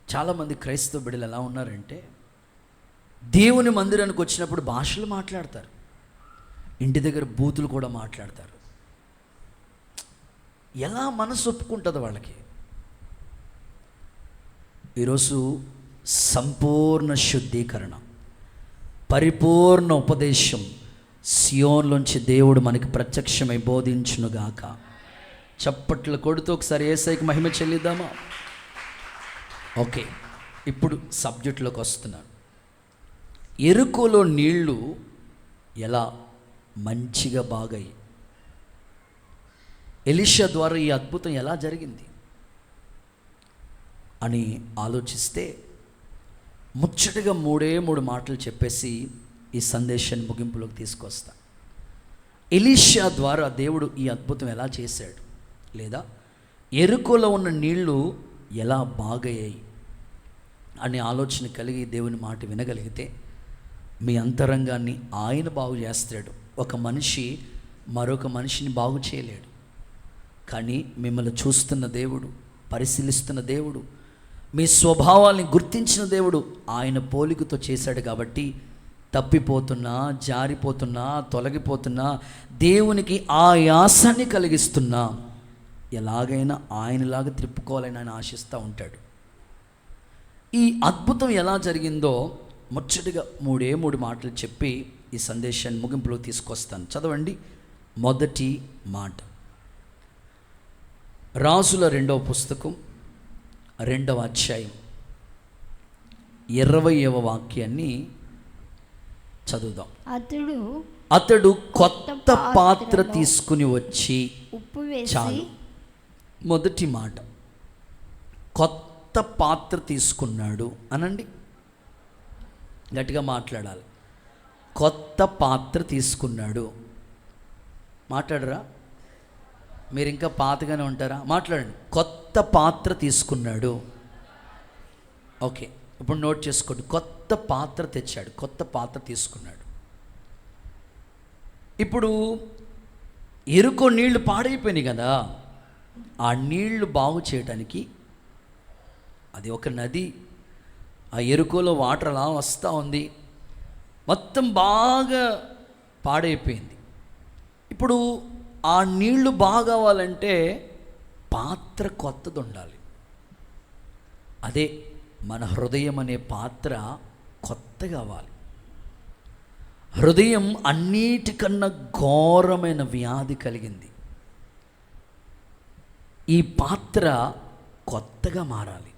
చాలామంది క్రైస్తవ బిడ్డలు ఎలా ఉన్నారంటే, దేవుని మందిరానికి వచ్చినప్పుడు భాషలు మాట్లాడతారు, ఇంటి దగ్గర బూతులు కూడా మాట్లాడతారు. ఎలా మనసు ఒప్పుకుంటుంది వాళ్ళకి? ఈరోజు సంపూర్ణ శుద్ధీకరణ, పరిపూర్ణ ఉపదేశం సియోన్లోంచి దేవుడు మనకి ప్రత్యక్షమై బోధించునుగాక. చప్పట్లు కొడుతూ ఒకసారి యేసయ్యకి మహిమ చెల్లిద్దామా? ఓకే, ఇప్పుడు సబ్జెక్టులోకి వస్తున్నాను. ఎరుకోలో నీళ్లు ఎలా మంచిగా బాగాయి? ఎలీషా ద్వారా ఈ అద్భుతం ఎలా జరిగింది అని ఆలోచిస్తే, ముచ్చటగా 3 మాటలు చెప్పేసి ఈ సందేశాన్ని ముగింపులోకి తీసుకొస్తా. ఎలీషా ద్వారా దేవుడు ఈ అద్భుతం ఎలా చేశాడు, లేదా ఎరుకోలో ఉన్న నీళ్లు ఎలా బాగయ్యాయి అనే ఆలోచన కలిగి దేవుని మాట వినగలిగితే మీ అంతరంగాన్ని ఆయన బాగు చేస్తాడు. ఒక మనిషి మరొక మనిషిని బాగు చేయలేడు, కానీ మిమ్మల్ని చూస్తున్న దేవుడు, పరిశీలిస్తున్న దేవుడు, మీ స్వభావాల్ని గుర్తించిన దేవుడు ఆయన పోలికతో చేశాడు. కాబట్టి తప్పిపోతున్నా, జారిపోతున్నా, తొలగిపోతున్నా, దేవునికి ఆయాసాన్ని కలిగిస్తున్నా, ఎలాగైనా ఆయనలాగా త్రిప్పుకోవాలని ఆయన ఆశిస్తూ ఉంటాడు. ఈ అద్భుతం ఎలా జరిగిందో ముచ్చటగా 3 మాటలు చెప్పి ఈ సందేశాన్ని ముగింపులో తీసుకొస్తాను. చదవండి. మొదటి మాట, రాజుల 2వ పుస్తకం 2వ అధ్యాయం 20వ వాక్యాన్ని చదువుదాం. అతడు కొత్త పాత్ర తీసుకుని వచ్చి ఉప్పు వేసి, చాలు. మొదటి మాట, కొత్త పాత్ర తీసుకున్నాడు అనండి, గట్టిగా మాట్లాడాలి. కొత్త పాత్ర తీసుకున్నాడు. మాట్లాడరా? మీరు ఇంకా పాతగానే ఉంటారా? మాట్లాడండి. కొత్త పాత్ర తీసుకున్నాడు. ఓకే, ఇప్పుడు నోట్ చేసుకోండి. కొత్త పాత్ర తెచ్చాడు, కొత్త పాత్ర తీసుకున్నాడు. ఇప్పుడు ఎరుకో నీళ్లు పాడైపోయినాయి కదా, ఆ నీళ్లు బాగు చేయడానికి అది ఒక నది, ఆ ఎరుకోలో వాటర్ అలా వస్తూ ఉంది, మొత్తం బాగా పాడైపోయింది. ఇప్పుడు ఆ నీళ్లు బాగా అవ్వాలంటే పాత్ర కొత్తది ఉండాలి. అదే మన హృదయం అనే పాత్ర కొత్తగా అవ్వాలి. హృదయం అన్నిటికన్నా ఘోరమైన వ్యాధి కలిగింది. ఈ పాత్ర కొత్తగా మారాలి.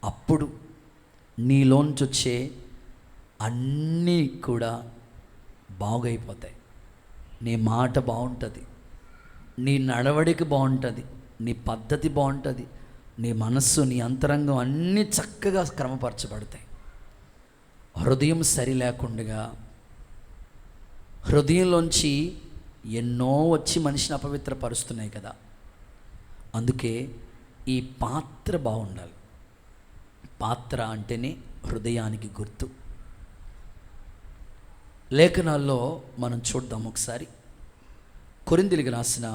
అప్పుడు నీలోంచి వచ్చే అన్నీ కూడా బాగైపోతాయి. నీ మాట బాగుంటుంది, నీ నడవడిక బాగుంటుంది, నీ పద్ధతి బాగుంటుంది, నీ మనస్సు, నీ అంతరంగం అన్నీ చక్కగా క్రమపరచబడతాయి. హృదయం సరి లేకుండా హృదయంలోంచి ఎన్నో వచ్చి మనిషిని అపవిత్రపరుస్తున్నాయి కదా. అందుకే ఈ పాత్ర బాగుండాలి. పాత్ర అంటేనే హృదయానికి గుర్తు. లేఖనాల్లో మనం చూద్దాం ఒకసారి. కొరింథీయులకు రాసిన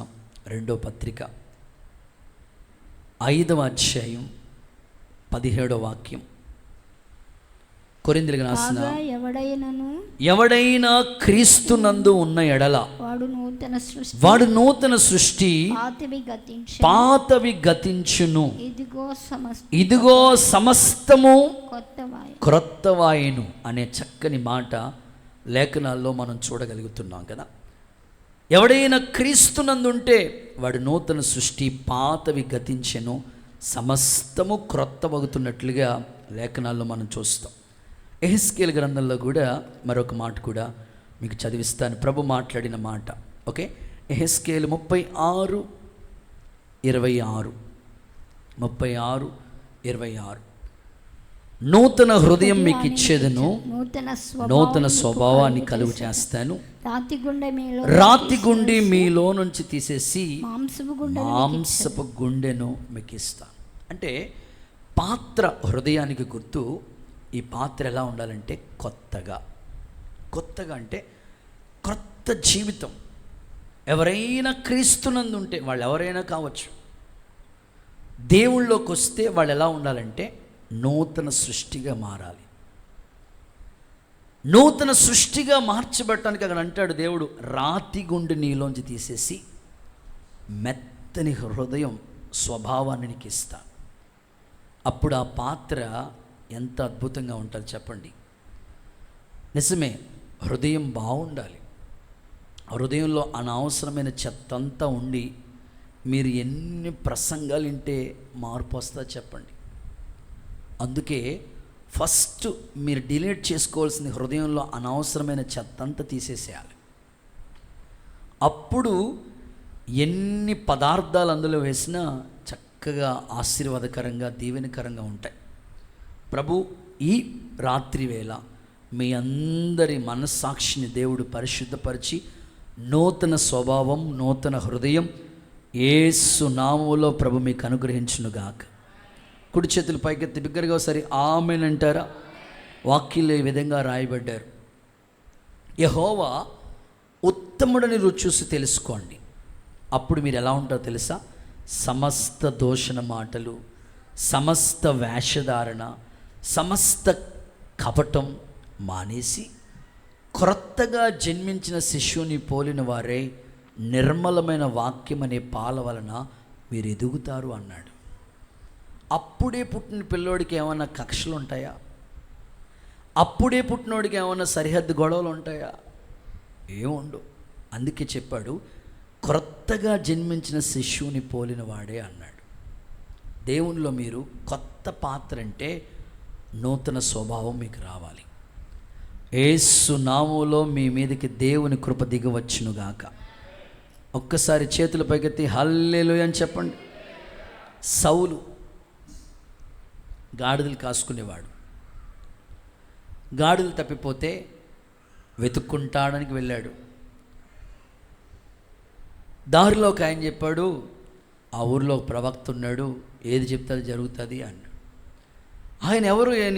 2వ పత్రిక 5వ అధ్యాయం 17వ వాక్యం. కొరింథీయులకు రాసిన ఎవడైనా క్రీస్తునందు ఉన్న ఎడల వాడు నూతన సృష్టి, పాతవి గతించును, ఇదిగో సమస్తము క్రొత్తవాయెను అనే చక్కని మాట లేఖనాల్లో మనం చూడగలుగుతున్నాం కదా. ఎవడైనా క్రీస్తునందుంటే వాడు నూతన సృష్టి, పాతవి గతించెను, సమస్తము క్రొత్తవగుతున్నట్లుగా లేఖనాల్లో మనం చూస్తాం. యెహెజ్కేలు గ్రంథంలో కూడా మరొక మాట కూడా మీకు చదివిస్తాను, ప్రభు మాట్లాడిన మాట. ఓకే, యెహెజ్కేలు 36:26 నూతన హృదయం మీకు ఇచ్చేదను, నూతన స్వభావాన్ని కలుగు చేస్తాను, రాతి గుండె మీలో నుంచి తీసేసి మాంసపు గుండెను మీకు ఇస్తాను. అంటే పాత్ర హృదయానికి గుర్తు. ఈ పాత్ర ఎలా ఉండాలంటే కొత్తగా అంటే కొత్త జీవితం. ఎవరైనా క్రీస్తునందు ఉంటే, వాళ్ళు ఎవరైనా కావచ్చు, దేవుళ్ళలోకి వస్తే వాళ్ళు ఎలా ఉండాలంటే నూతన సృష్టిగా మారాలి. నూతన సృష్టిగా మార్చబడటానికి అక్కడ అంటాడు దేవుడు, రాతి గుండె నీలోంచి తీసేసి మెత్తని హృదయం స్వభావాన్ని నీకు ఇస్తా. అప్పుడు ఆ పాత్ర ఎంత అద్భుతంగా ఉంటుంది చెప్పండి. నిజమే, హృదయం బాగుండాలి. హృదయంలో అనవసరమైన చెత్తంతా ఉండి మీరు ఎన్ని ప్రసంగాలు వింటే మార్పు వస్తుందో చెప్పండి. అందుకే ఫస్ట్ మీరు డిలీట్ చేసుకోవాల్సింది హృదయంలో అనవసరమైన చెత్తంతా తీసేసేయాలి. అప్పుడు ఎన్ని పదార్థాలు అందులో వేసినా చక్కగా ఆశీర్వాదకరంగా, దీవెనకరంగా ఉంటాయి. ప్రభు ఈ రాత్రి వేళ మీ అందరి మనస్సాక్షిని దేవుడు పరిశుద్ధపరిచి నూతన స్వభావం, నూతన హృదయం యేసు నామములో ప్రభు మీకు అనుగ్రహించునుగాక. కుడి చేతులు పైకెత్తి బిగ్గరగా ఒకసారి ఆమేన్ అంటారా? వాక్యంలో ఈ విధంగా రాయబడ్డారు, యెహోవా ఉత్తముడని రుచి చూసి తెలుసుకోండి, అప్పుడు మీరు ఎలా ఉంటారో తెలుసా? సమస్త దూషణ మాటలు, సమస్త వేషధారణ, సమస్త కపటం మానేసి క్రొత్తగా జన్మించిన శిశువుని పోలిన వారే నిర్మలమైన వాక్యం అనే పాల వలన మీరు ఎదుగుతారు అన్నాడు. అప్పుడే పుట్టిన పిల్లోడికి ఏమైనా కక్షలు ఉంటాయా? అప్పుడే పుట్టినోడికి ఏమైనా సరిహద్దు గొడవలు ఉంటాయా? ఏముండవు. అందుకే చెప్పాడు, క్రొత్తగా జన్మించిన శిశువుని పోలిన వాడే అన్నాడు. దేవునిలో మీరు కొత్త పాత్ర అంటే నూతన స్వభావం మీకు రావాలి. యేసు నామములో మీ మీదకి దేవుని కృప దిగవచ్చునుగాక. ఒక్కసారి చేతుల పైకెత్తి హల్లెలూయా అని చెప్పండి. సౌలు గాడిదలు కాసుకునేవాడు. గాడిదలు తప్పిపోతే వెతుక్కుంటాడానికి వెళ్ళాడు. దారిలో ఒక ఆయన చెప్పాడు, ఆ ఊరిలో ఒక ప్రవక్త ఉన్నాడు, ఏది చెప్తే అది జరుగుతుంది అన్నాడు. ఆయన ఎవరు, ఆయన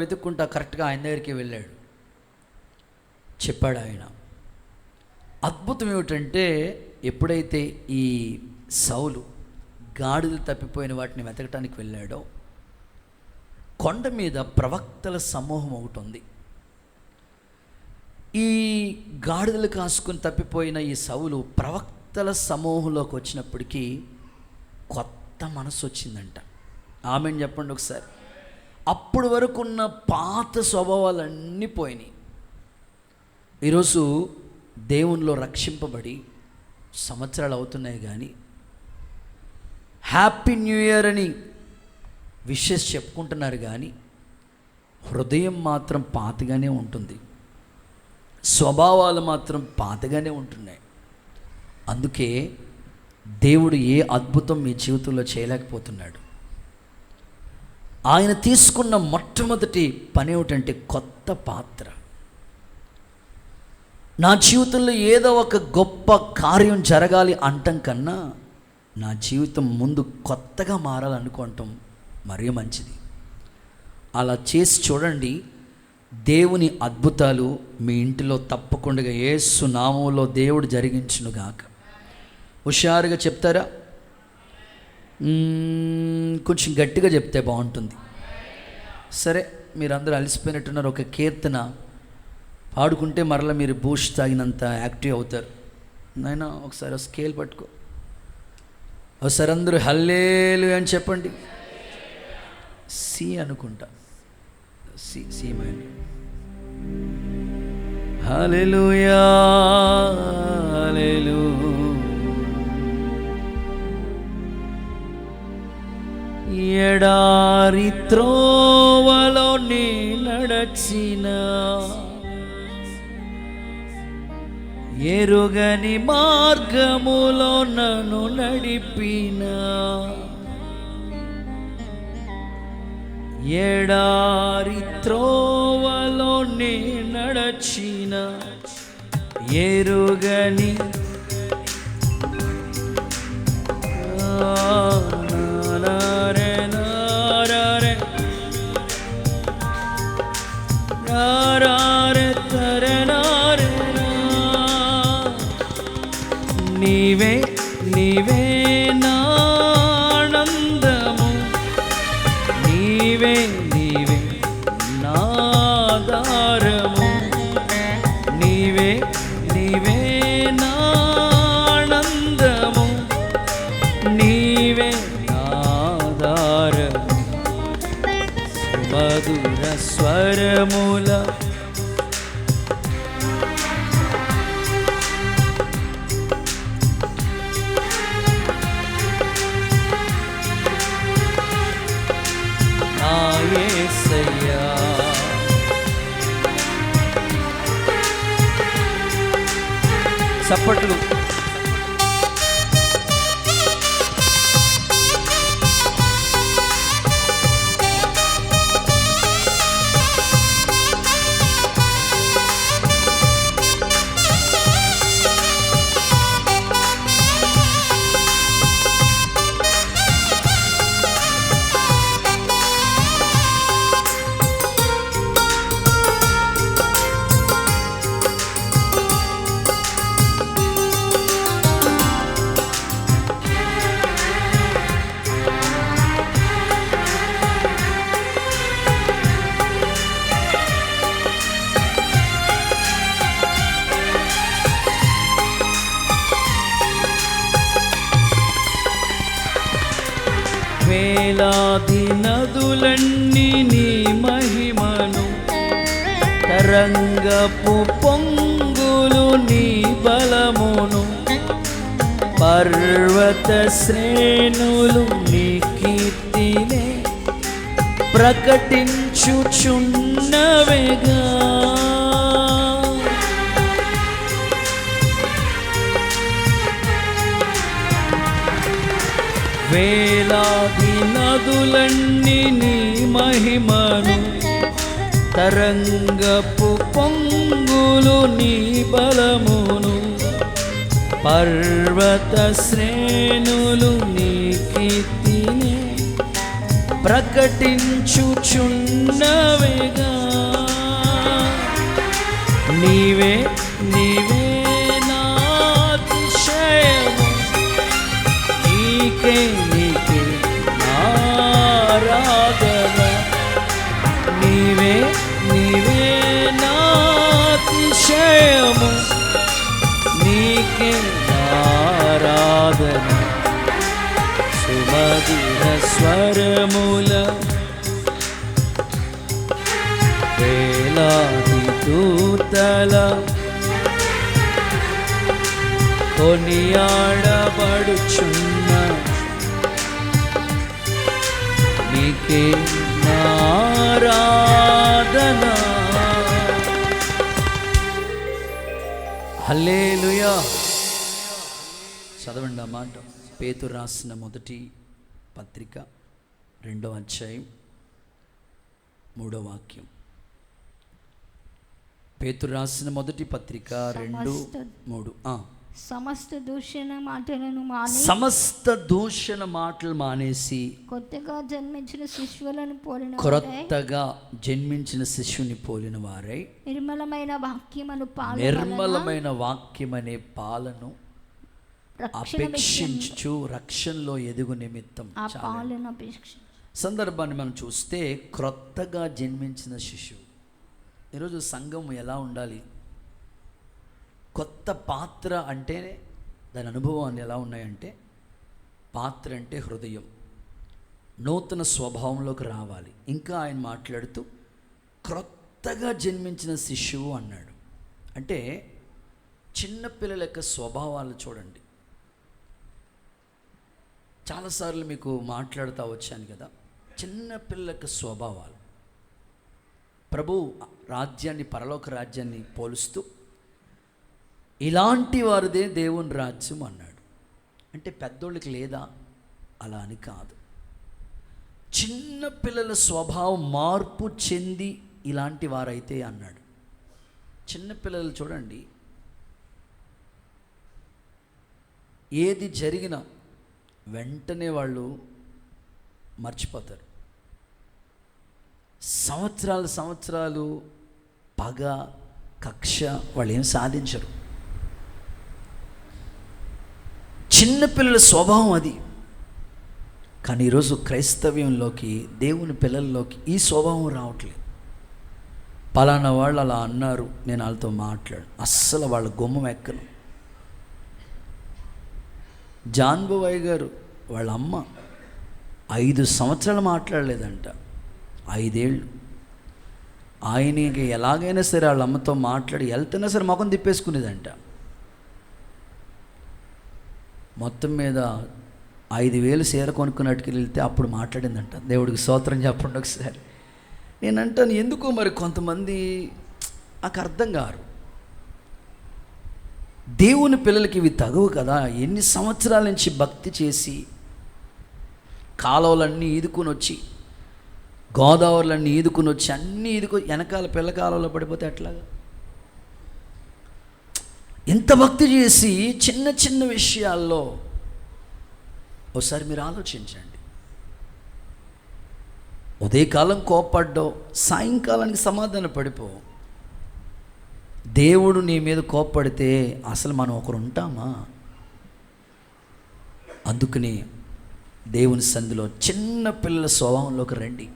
వెతుక్కుంటా కరెక్ట్గా ఆయన దగ్గరికి వెళ్ళాడు. చెప్పాడు ఆయన. అద్భుతం ఏమిటంటే, ఎప్పుడైతే ఈ సౌలు గాడిదలు తప్పిపోయిన వాటిని వెతకటానికి వెళ్ళాడో, కొండ మీద ప్రవక్తల సమూహం ఒకటి ఉంది. ఈ గాడిదలు కాసుకొని తప్పిపోయిన ఈ సౌలు ప్రవక్తల సమూహంలోకి వచ్చినప్పటికీ కొత్త మనసు వచ్చిందంట. ఆమెను చెప్పండి ఒకసారి. అప్పుడు వరకు ఉన్న పాత స్వభావాలన్నీ పోయినాయి. ఈరోజు దేవునిలో రక్షింపబడి సంవత్సరాలు అవుతున్నాయి, కానీ హ్యాపీ న్యూ ఇయర్ అని విషెస్ చెప్పుకుంటున్నారు, కానీ హృదయం మాత్రం పాతగానే ఉంటుంది, స్వభావాలు మాత్రం పాతగానే ఉంటున్నాయి. అందుకే దేవుడు ఏ అద్భుతం మీ జీవితంలో చేయలేకపోతున్నాడు. ఆయన తీసుకున్న మొట్టమొదటి పని ఏమిటంటే కొత్త పాత్ర. నా జీవితంలో ఏదో ఒక గొప్ప కార్యం జరగాలి అంటం కన్నా నా జీవితం ముందు కొత్తగా మారాలనుకోవటం మరీ మంచిది. అలా చేసి చూడండి, దేవుని అద్భుతాలు మీ ఇంటిలో తప్పకుండా యేసు నామములో దేవుడు జరిగించునుగాక. హుషారుగా చెప్తారా? కొంచెం గట్టిగా చెప్తే బాగుంటుంది. సరే, మీరందరూ అలసిపోయినట్టున్నారు. ఒక కీర్తన పాడుకుంటే మరలా మీరు బూస్ట్ తాగినంత యాక్టివ్ అవుతారు. నాయనా ఒకసారి స్కేల్ పట్టుకో, ఒకసారి అందరూ హల్లెలూయా అని చెప్పండి. సి అనుకుంటా, సి మైండ్. హల్లెలూయా హల్లెలూయా. ఎడారి త్రోవలో నీ నడచిన, ఎరుగని మార్గములో నన్ను నడిపిన, ఎడారి త్రోవలో నీ నడచిన, ఎరుగని నీవే నీవే నానందము, నీవే నీవే నాదారము, నీవే నీవే నానందము, నీవే నాదారము. మధుర స్వరముల యేసయ్యా, చప్పట్లు. వేలాది నదులన్నీ నీ మహిమను, తరంగపు పొంగులు నీ బలమును, పర్వత శ్రేణులు నీ కీర్తినే ప్రకటించుచున్నవేగా. వేలాది నదులన్నీ నీ మహిమను, తరంగపు పొంగులు నీ బలమును, పర్వత శ్రేణులు నీ కీర్తిని ప్రకటించుచున్నవిగా. నీవే నీవే నా అతిశయము, నీకే నీకే ఆరాధన. నీవే నీవే నా అతిశయము, నీకే ఆరాధన. సుమధుర స్వరముల వేలాది దూతల కొనియాడబడుచున్న నీకే ఆరాధన. హల్లెలూయా. చదవండి ఆ మాట. పేతురు రాసిన మొదటి పత్రిక 2వ అధ్యాయం 3వ వాక్యం. పేతురు రాసిన మొదటి పత్రిక 2:3. సమస్త దూషణ మాటలను మానేసి, సమస్త దూషణ మాటలు మానేసి కొత్తగా జన్మించిన శిశువులను పోలిన కొత్తగా జన్మించిన శిశువుని పోలిన వారై నిర్మలమైన వాక్యమును నిర్మలమైన వాక్యమనే పాలను అపేక్షించు రక్షణలో ఎదుగు నిమిత్తం. సందర్భాన్ని మనం చూస్తే క్రొత్తగా జన్మించిన శిశువు. ఈరోజు సంఘం ఎలా ఉండాలి? కొత్త పాత్ర అంటే దాని అనుభవాన్ని ఎలా ఉన్నాయంటే, పాత్ర అంటే హృదయం, నూతన స్వభావంలోకి రావాలి. ఇంకా ఆయన మాట్లాడుతూ క్రొత్తగా జన్మించిన శిశువు అన్నాడు. అంటే చిన్నపిల్లల యొక్క స్వభావాలు చూడండి. చాలాసార్లు మీకు మాట్లాడుతూ వచ్చాను కదా, చిన్నపిల్లల యొక్క స్వభావాలు. ప్రభు రాజ్యాన్ని, పరలోక రాజ్యాన్ని పోలుస్తూ ఇలాంటి వారిదే దేవుని రాజ్యం అన్నాడు. అంటే పెద్దోళ్ళకి లేదా? అలా అని కాదు. చిన్న పిల్లల స్వభావం మార్పు చెంది ఇలాంటి వారైతే అన్నాడు. చిన్నపిల్లలు చూడండి, ఏది జరిగినా వెంటనే వాళ్ళు మర్చిపోతారు. సంవత్సరాలు పగ, కక్ష వాళ్ళు ఏం సాధించరు. చిన్నపిల్లల స్వభావం అది. కానీ ఈరోజు క్రైస్తవ్యంలోకి, దేవుని పిల్లల్లోకి ఈ స్వభావం రావట్లేదు. పలానా వాళ్ళు అలా అన్నారు, నేను వాళ్ళతో మాట్లాడు, అస్సలు వాళ్ళ గుమ్మం ఎక్కను. జాన్ బోయ్ గారు వాళ్ళ అమ్మ 5 సంవత్సరాలు మాట్లాడలేదంట. 5 ఏళ్ళు ఆయనకి ఎలాగైనా సరే వాళ్ళ అమ్మతో మాట్లాడి వెళ్తున్నా సరే ముఖం తిప్పేసుకునేదంట. మొత్తం మీద 5,000 చీర కొనుక్కున్నట్టుకి వెళ్తే అప్పుడు మాట్లాడిందంట. దేవుడికి స్తోత్రం చెప్పండి ఒకసారి. నేనంటాను, ఎందుకో మరి కొంతమంది నాకు అర్థం కారు. దేవుని పిల్లలకి ఇవి తగవు కదా. ఎన్ని సంవత్సరాల నుంచి భక్తి చేసి కాలువలన్నీ ఈదుకుని వచ్చి, గోదావరిలన్నీ ఈదుకుని వచ్చి, అన్నీ వెనకాల పిల్ల కాలువలో పడిపోతే ఎట్లాగా? ఎంత భక్తి చేసి చిన్న చిన్న విషయాల్లో ఒకసారి మీరు ఆలోచించండి. ఉదయకాలం కోపడ్డావు, సాయంకాలానికి సమాధాన పడిపో. దేవుడు నీ మీద కోప్పడితే అసలు మనం ఒకరు ఉంటామా? అందుకని దేవుని సంధిలో చిన్న పిల్లల స్వభావంలోకి రండి.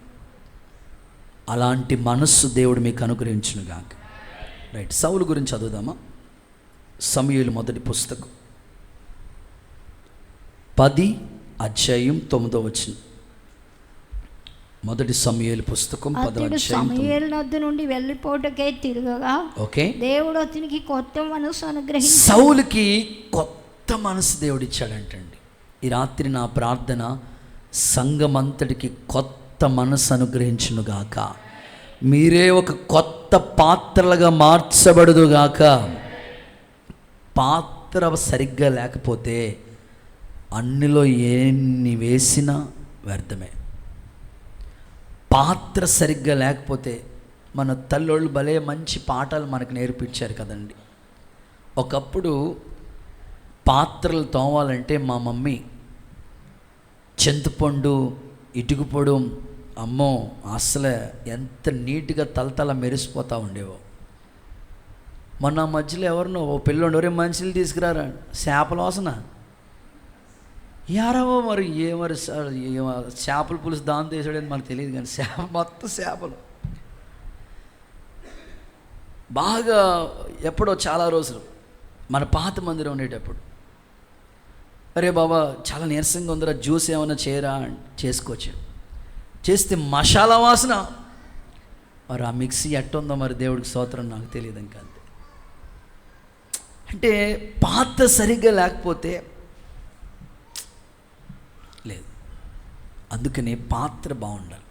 అలాంటి మనస్సు దేవుడు మీకు అనుగ్రహించునుగాక. రైట్, సౌలు గురించి చదువుదామా? సమూయేలు మొదటి పుస్తకం 10:9. మొదటి సమూయేలు పుస్తకం 10 సమూయేలు నద్ద నుండి వెళ్ళిపోటకే తిరగగా, ఓకే, దేవుడు అతనికి కొత్త మనసు అనుగ్రహించాడు. సౌలుకి కొత్త మనసు దేవుడు ఇచ్చాడంటండి. ఈ రాత్రి నా ప్రార్థన, సంఘమంతటికి కొత్త మనసు అనుగ్రహించునుగాక. మీరే ఒక కొత్త పాత్రలుగా మార్చబడుదుగాక. పాత్ర సరిగ్గా లేకపోతే అన్నిలో ఎన్ని వేసినా వ్యర్థమే. పాత్ర సరిగ్గా లేకపోతే మన తల్లోళ్ళు భలే మంచి పాఠాలు మనకు నేర్పించారు కదండి. ఒకప్పుడు పాత్రలు తోమాలంటే మా మమ్మీ చింతపండు, ఇటుకుపొడు, అమ్మో అసలు ఎంత నీట్గా తలతల మెరిసిపోతూ ఉండేవో. మొన్న మధ్యలో ఎవరినో ఓ పిల్లోడు, ఎవరే మనుషులు తీసుకురారా, చేపల వాసన యారావో మరి చేపల పులుసు దాంతో వేసాడని మనకు తెలియదు, కానీ మొత్తం చేపలు బాగా. ఎప్పుడో చాలా రోజులు మన పాత మందిరం ఉండేటప్పుడు, అరే బాబా చాలా నీరసంగా ఉందిరా, జ్యూస్ ఏమైనా చేయరా, చేసుకోవచ్చు. చేస్తే మసాలా వాసన. మరి ఆ మిక్సీ ఎట్టుందో మరి దేవుడికి స్తోత్రం, నాకు తెలియదు ఇంకా. అంతే. అంటే పాత్ర సరిగ్గా లేకపోతే లేదు. అందుకనే పాత్ర బాగుండాలి.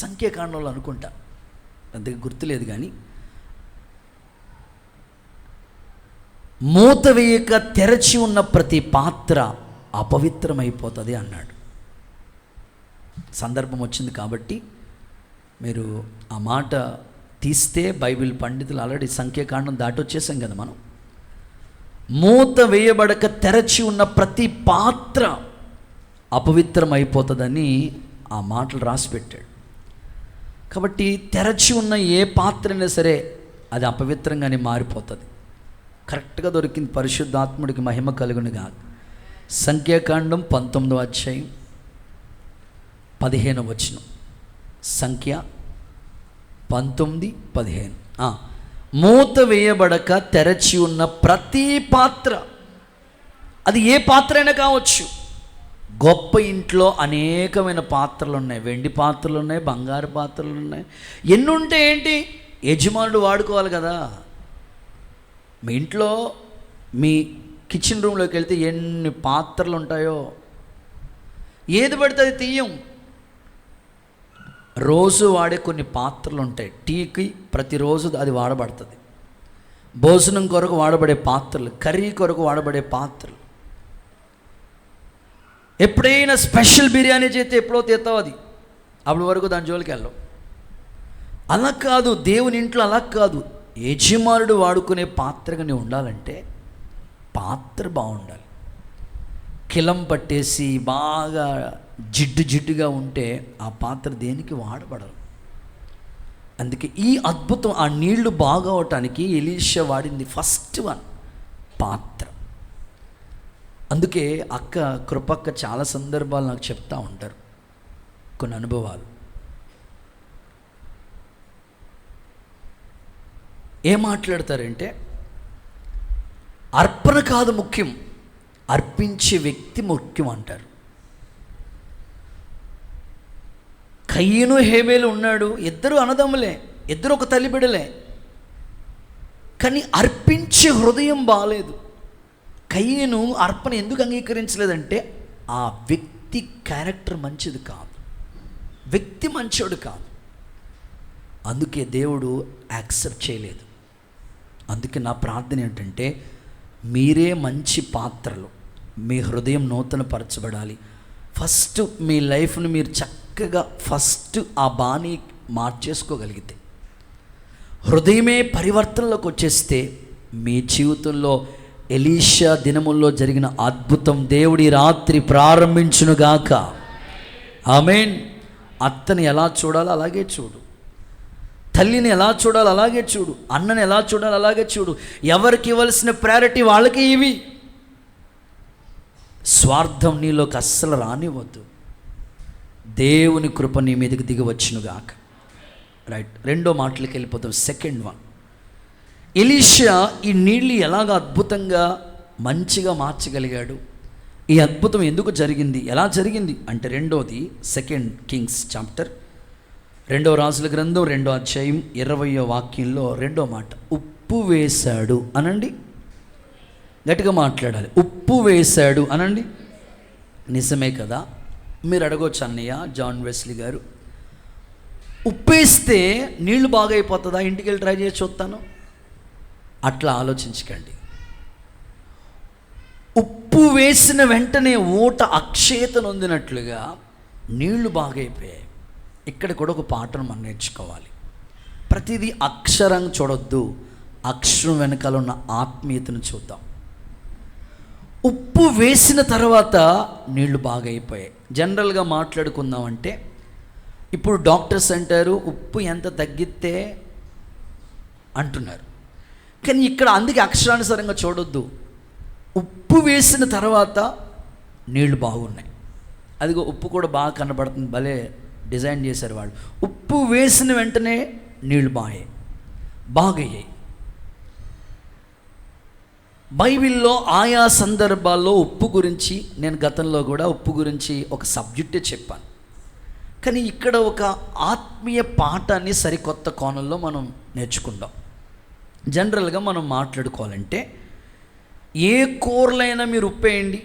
సంఖ్యాకాండంలో అనుకుంటా, అంతగా గుర్తులేదు, కానీ మూత వేయక తెరచి ఉన్న ప్రతి పాత్ర అపవిత్రమైపోతుంది అన్నాడు. సందర్భం వచ్చింది కాబట్టి మీరు ఆ మాట తీస్తే, బైబిల్ పండితులు ఆల్రెడీ సంఖ్యాకాండం దాటొచ్చేసాం కదా మనం. మూత వేయబడక తెరచి ఉన్న ప్రతి పాత్ర అపవిత్రమైపోతుందని ఆ మాటలు రాసి పెట్టాడు. కాబట్టి తెరచి ఉన్న ఏ పాత్ర అయినా సరే అది అపవిత్రంగానే మారిపోతుంది. కరెక్ట్గా దొరికింది. పరిశుద్ధాత్ముడికి మహిమ కలుగునుగా. సంఖ్యాకాండం 19వ అధ్యాయం 15వ వచనం. సంఖ్య 19:15. మూత వేయబడక తెరచి ఉన్న ప్రతి పాత్ర, అది ఏ పాత్ర అయినా కావచ్చు. గొప్ప ఇంట్లో అనేకమైన పాత్రలు ఉన్నాయి, వెండి పాత్రలు ఉన్నాయి, బంగారు పాత్రలు ఉన్నాయి. ఎన్ని ఉంటే ఏంటి, యజమానుడు వాడుకోవాలి కదా. మీ ఇంట్లో మీ కిచెన్ రూమ్లోకి వెళ్తే ఎన్ని పాత్రలు ఉంటాయో, ఏది పడితే అది తీయం. రోజు వాడే కొన్ని పాత్రలు ఉంటాయి. టీకి ప్రతిరోజు అది వాడబడుతుంది. భోజనం కొరకు వాడబడే పాత్రలు, కర్రీ కొరకు వాడబడే పాత్రలు. ఎప్పుడైనా స్పెషల్ బిర్యానీ చేస్తే ఎప్పుడో తీస్తావు, అది అప్పటి వరకు దాని జోలికి వెళ్ళవు. అలా కాదు, దేవుని ఇంట్లో అలా కాదు. యజమానుడు వాడుకునే పాత్రగా నీవు ఉండాలంటే పాత్ర బాగుండాలి. కిలం పట్టేసి బాగా జిడ్డుగా ఉంటే ఆ పాత్ర దేనికి వాడబడదు. అందుకే ఈ అద్భుతం, ఆ నీళ్లు బాగవటానికి ఎలీషా వాడింది ఫస్ట్ వన్ పాత్ర. అందుకే అక్క కృపక్క చాలా సందర్భాలు నాకు చెప్తా ఉంటారు కొన్ని అనుభవాలు. ఏం మాట్లాడతారంటే, అర్పణ కాదు ముఖ్యం, అర్పించే వ్యక్తి ముఖ్యం అంటారు. కయ్యను హేబేలు ఉన్నాడు, ఇద్దరు అన్నదమ్ములే, ఇద్దరు ఒక తల్లి బిడ్డలే, కానీ అర్పించే హృదయం బాలేదు. కయ్యను అర్పణ ఎందుకు అంగీకరించలేదంటే ఆ వ్యక్తి క్యారెక్టర్ మంచిది కాదు, వ్యక్తి మంచోడు కాదు. అందుకే దేవుడు యాక్సెప్ట్ చేయలేదు. అందుకే నా ప్రార్థన ఏంటంటే, మీరే మంచి పాత్రలు, మీ హృదయం నూతనపరచబడాలి. ఫస్ట్ మీ లైఫ్ను మీరు చక్కగా ఫస్ట్ ఆ బాణీ మార్చేసుకోగలిగితే, హృదయమే పరివర్తనలోకి వచ్చేస్తే, మీ జీవితంలో ఎలీషా దినముల్లో జరిగిన అద్భుతం దేవుడి రాత్రి ప్రారంభించునుగాక. ఆమేన్. అత్తని ఎలా చూడాలో అలాగే చూడు, తల్లిని ఎలా చూడాలి అలాగే చూడు, అన్నని ఎలా చూడాలి అలాగే చూడు. ఎవరికి ఇవ్వాల్సిన ప్రయారిటీ వాళ్ళకి ఇవి. స్వార్థం నీలోకి అస్సలు రానివ్వద్దు. దేవుని కృప నీ మీదకి దిగి వచ్చునుగాక. రైట్, రెండో మాటలకి వెళ్ళిపోతాం. సెకండ్ వన్, ఎలీషా ఈ నీళ్ళు ఎలాగ అద్భుతంగా మంచిగా మార్చగలిగాడు, ఈ అద్భుతం ఎందుకు జరిగింది, ఎలా జరిగింది అంటే, రెండోది 2 Kings చాప్టర్ 2వ రాజుల గ్రంథం 2వ అధ్యాయం 20వ వాక్యంలో రెండో మాట, ఉప్పు వేశాడు అనండి. గట్టిగా మాట్లాడాలి. ఉప్పు వేశాడు అనండి. నిజమే కదా. మీరు అడగొచ్చు, అన్నయ్య జాన్ వెస్లీ గారు, ఉప్పేస్తే నీళ్లు బాగా అయిపోతుందా, ఇంటికి వెళ్ళి ట్రై చేసి చూస్తాను. అట్లా ఆలోచించకండి. ఉప్పు వేసిన వెంటనే ఊట అక్షయత నొందినట్లుగా నీళ్లు బాగైపోయాయి. ఇక్కడ కూడా ఒక పాఠం మనం నేర్చుకోవాలి. ప్రతిదీ అక్షరం చూడొద్దు, అక్షరం వెనకాల ఉన్న ఆత్మీయతను చూద్దాం. ఉప్పు వేసిన తర్వాత నీళ్లు బాగా అయిపోయాయి. జనరల్గా మాట్లాడుకుందామంటే ఇప్పుడు డాక్టర్స్ అంటారు ఉప్పు ఎంత తగ్గితే అంటున్నారు, కానీ ఇక్కడ అందుకే అక్షరానుసారంగా చూడొద్దు. ఉప్పు వేసిన తర్వాత నీళ్లు బాగున్నాయి. అదిగో ఉప్పు కూడా బాగా కనబడుతుంది, భలే డిజైన్ చేశారు వాళ్ళు. ఉప్పు వేసిన వెంటనే నీళ్లు బాగయ్యాయి. బైబిల్లో ఆయా సందర్భాల్లో ఉప్పు గురించి నేను గతంలో కూడా ఉప్పు గురించి ఒక సబ్జెక్టే చెప్పాను. కానీ ఇక్కడ ఒక ఆత్మీయ పాఠాన్ని సరికొత్త కోణంలో మనం నేర్చుకుందాం. జనరల్గా మనం మాట్లాడుకోవాలంటే ఏ కూరలైనా మీరు ఉప్పేయండి,